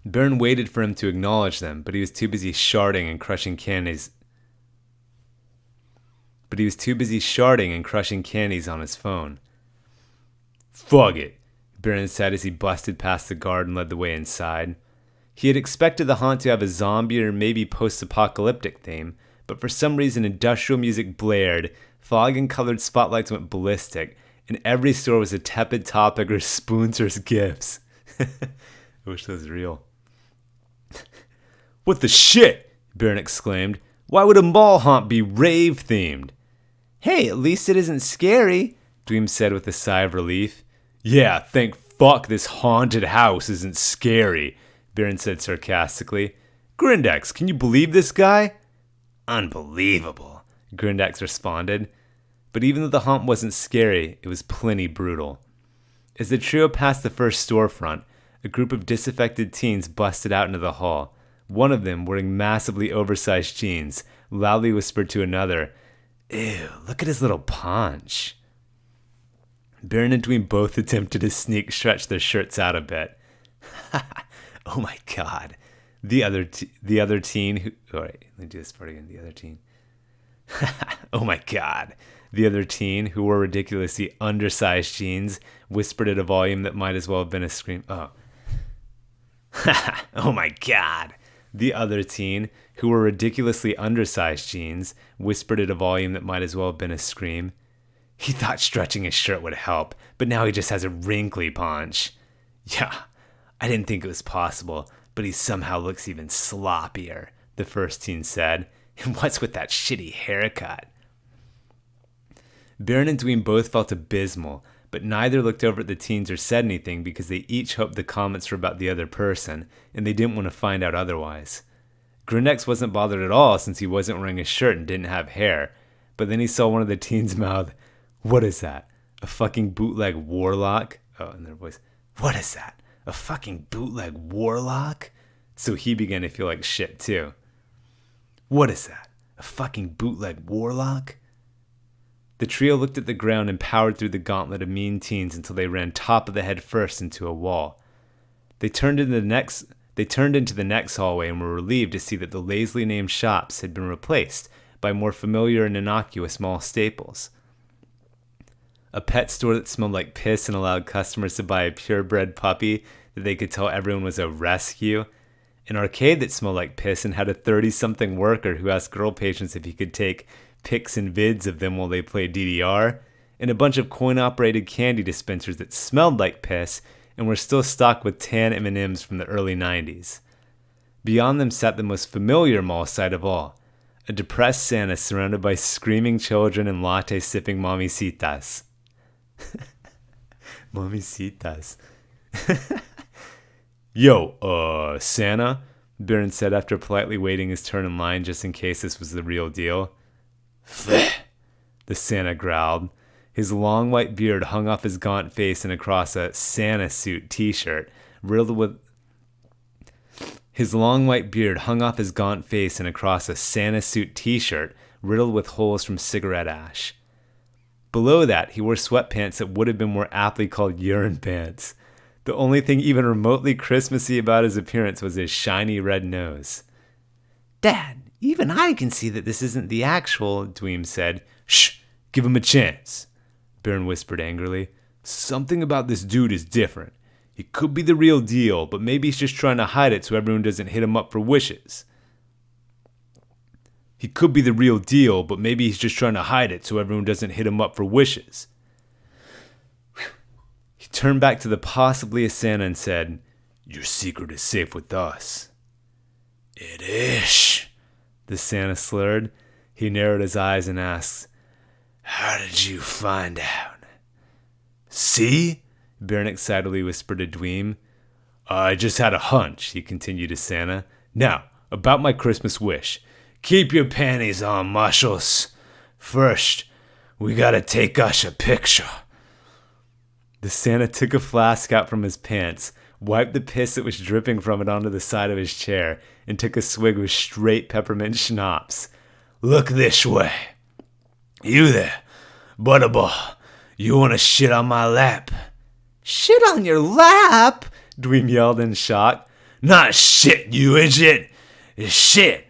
Baron waited for him to acknowledge them, but he was too busy sharding and crushing candies. On his phone. Fuck it, Baron said as he busted past the guard and led the way inside. He had expected the haunt to have a zombie or maybe post-apocalyptic theme, but for some reason industrial music blared, fog and colored spotlights went ballistic, and every store was a tepid topic or sponsors gifts. I wish that was real. What the shit? Baron exclaimed. Why would a mall haunt be rave-themed? Hey, at least it isn't scary, Dweem said with a sigh of relief. Yeah, thank fuck this haunted house isn't scary, Baron said sarcastically. Grindex, can you believe this guy? Unbelievable, Grindex responded. But even though the haunt wasn't scary, it was plenty brutal. As the trio passed the first storefront, a group of disaffected teens busted out into the hall. One of them, wearing massively oversized jeans, loudly whispered to another, Ew, look at his little paunch. Baron and Dweem both attempted to sneak stretch their shirts out a bit. Oh my god. The other teen who... Alright, let me do this part again. The other teen. Oh my god. The other teen, who wore ridiculously undersized jeans, whispered at a volume that might as well have been a scream. Oh my god. The other teen, who wore ridiculously undersized jeans, whispered at a volume that might as well have been a scream. He thought stretching his shirt would help, but now he just has a wrinkly paunch. Yeah, I didn't think it was possible, but he somehow looks even sloppier, the first teen said. And what's with that shitty haircut? Baron and Dweem both felt abysmal, but neither looked over at the teens or said anything because they each hoped the comments were about the other person, and they didn't want to find out otherwise. Grindex wasn't bothered at all since he wasn't wearing a shirt and didn't have hair, but then he saw one of the teens mouth, "What is that? A fucking bootleg warlock?" Oh, and their voice, "What is that? A fucking bootleg warlock?" So he began to feel like shit too. "What is that? A fucking bootleg warlock?" The trio looked at the ground and powered through the gauntlet of mean teens until they ran top of the head first into a wall. They turned into the next hallway and were relieved to see that the lazily named shops had been replaced by more familiar and innocuous mall staples. A pet store that smelled like piss and allowed customers to buy a purebred puppy that they could tell everyone was a rescue. An arcade that smelled like piss and had a 30-something worker who asked girl patients if he could take pics and vids of them while they played DDR. And a bunch of coin-operated candy dispensers that smelled like piss and were still stocked with tan M&Ms from the early 90s. Beyond them sat the most familiar mall sight of all, a depressed Santa surrounded by screaming children and latte-sipping mamicitas. Mamicitas. "Yo, Santa?" Baron said after politely waiting his turn in line just in case this was the real deal. "Pheh," the Santa growled. His long white beard hung off his gaunt face and across a Santa suit t-shirt riddled with holes from cigarette ash. Below that, he wore sweatpants that would have been more aptly called urine pants. The only thing even remotely Christmassy about his appearance was his shiny red nose. "Dad, even I can see that this isn't the actual," Dweem said. "Shh, give him a chance," Baron whispered angrily. "Something about this dude is different. He could be the real deal, but maybe he's just trying to hide it so everyone doesn't hit him up for wishes. He turned back to the possibly a Santa and said, "Your secret is safe with us." "It is," the Santa slurred. He narrowed his eyes and asked, "How did you find out?" "See?" Baron excitedly whispered to Dweem. "I just had a hunch," he continued to Santa. "Now, about my Christmas wish. Keep your panties on, marshals. First, we gotta take us a picture." The Santa took a flask out from his pants, wiped the piss that was dripping from it onto the side of his chair, and took a swig of straight peppermint schnapps. "Look this way. You there, Butterball, you wanna shit on my lap?" "Shit on your lap?" Dweem yelled in shock. "Not shit, you idiot! It's shit!"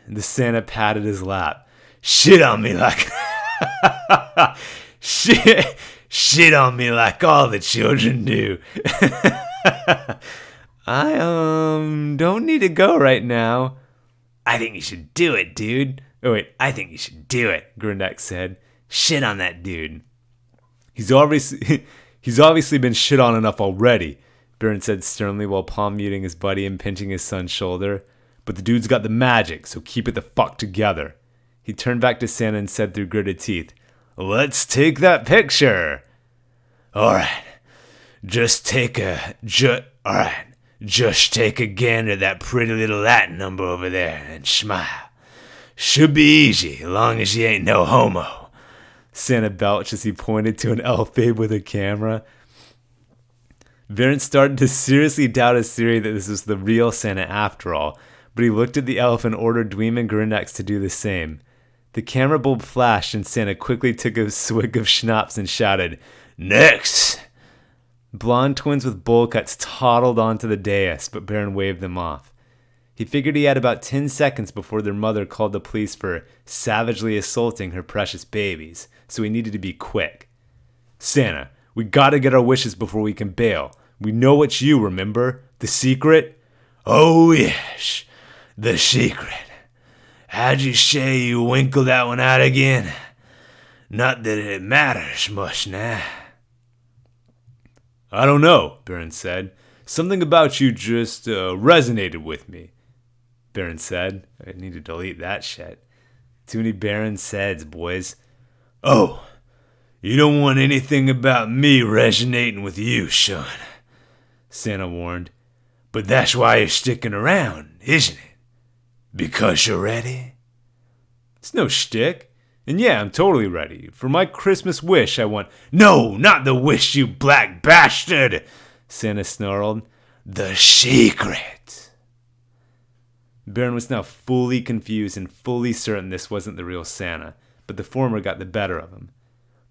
The Santa patted his lap. "Shit on me like... Shit on me like all the children do." "I, don't need to go right now." "I think you should do it, dude." "Oh, wait, I think you should do it," Grindex said. "Shit on that dude." He's obviously been shit on enough already," Baron said sternly while palm-muting his buddy and pinching his son's shoulder. "But the dude's got the magic, so keep it the fuck together." He turned back to Santa and said through gritted teeth, "Let's take that picture." Alright, just take a gander at that pretty little Latin number over there and smile. Should be easy, long as you ain't no homo," Santa belched as he pointed to an elf babe with a camera. Baron started to seriously doubt his theory that this was the real Santa after all, but he looked at the elf and ordered Dweem and Grindex to do the same. The camera bulb flashed and Santa quickly took a swig of schnapps and shouted, "Next!" Blonde twins with bowl cuts toddled onto the dais, but Baron waved them off. He figured he had about 10 seconds before their mother called the police for savagely assaulting her precious babies, so he needed to be quick. "Santa, we gotta get our wishes before we can bail. We know it's you, remember? The secret?" "Oh, yes, the secret. How'd you say you winkle that one out again? Not that it matters much now." "I don't know," Baron said. "Something about you just resonated with me," Baron said. I need to delete that shit. Too many Baron saids, boys. "Oh, You don't want anything about me resonating with you, son, Santa warned. But that's why you're sticking around, isn't it? Because you're ready? It's no shtick. And yeah, I'm totally ready. For my Christmas wish, I want... No, not the wish, you black bastard! Santa snarled. The secret! Baron was now fully confused and fully certain this wasn't the real Santa, but the former got the better of him.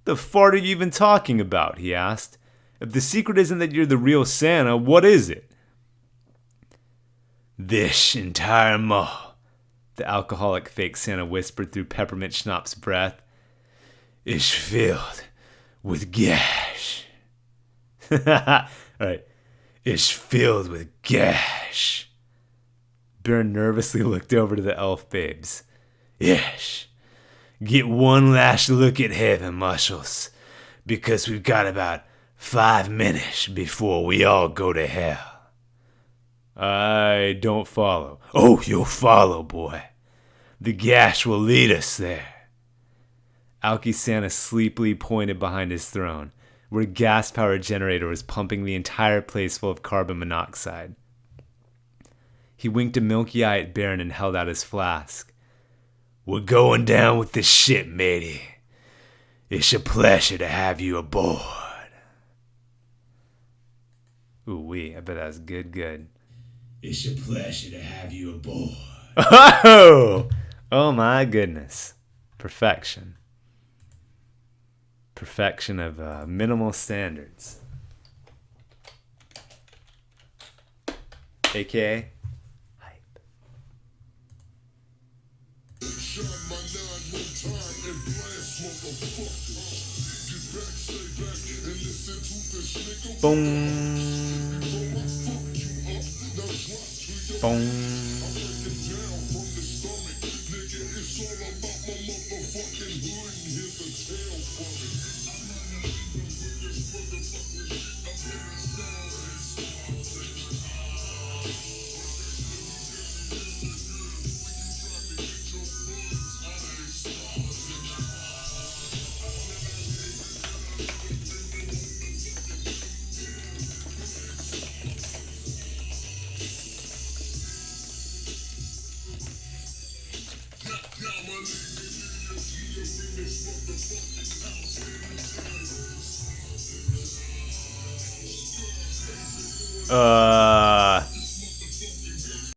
The fart are you even talking about? He asked. If the secret isn't that you're the real Santa, what is it? This entire mall, the alcoholic fake Santa whispered through peppermint schnapps breath, is filled with gas. Alright. Is filled with gas. Baron nervously looked over to the elf babes. Yes. Get one last look at heaven, muscles, because we've got about 5 minutes before we all go to hell. I don't follow. Oh, you'll follow, boy. The gas will lead us there. Alky Santa sleepily pointed behind his throne, where a gas-powered generator was pumping the entire place full of carbon monoxide. He winked a milky eye at Baron and held out his flask. We're going down with the ship, matey. It's a pleasure to have you aboard. Ooh-wee, I bet that was good. It's a pleasure to have you aboard. Oh my goodness. Perfection. Perfection of minimal standards. AKA hype. Boom. Boom.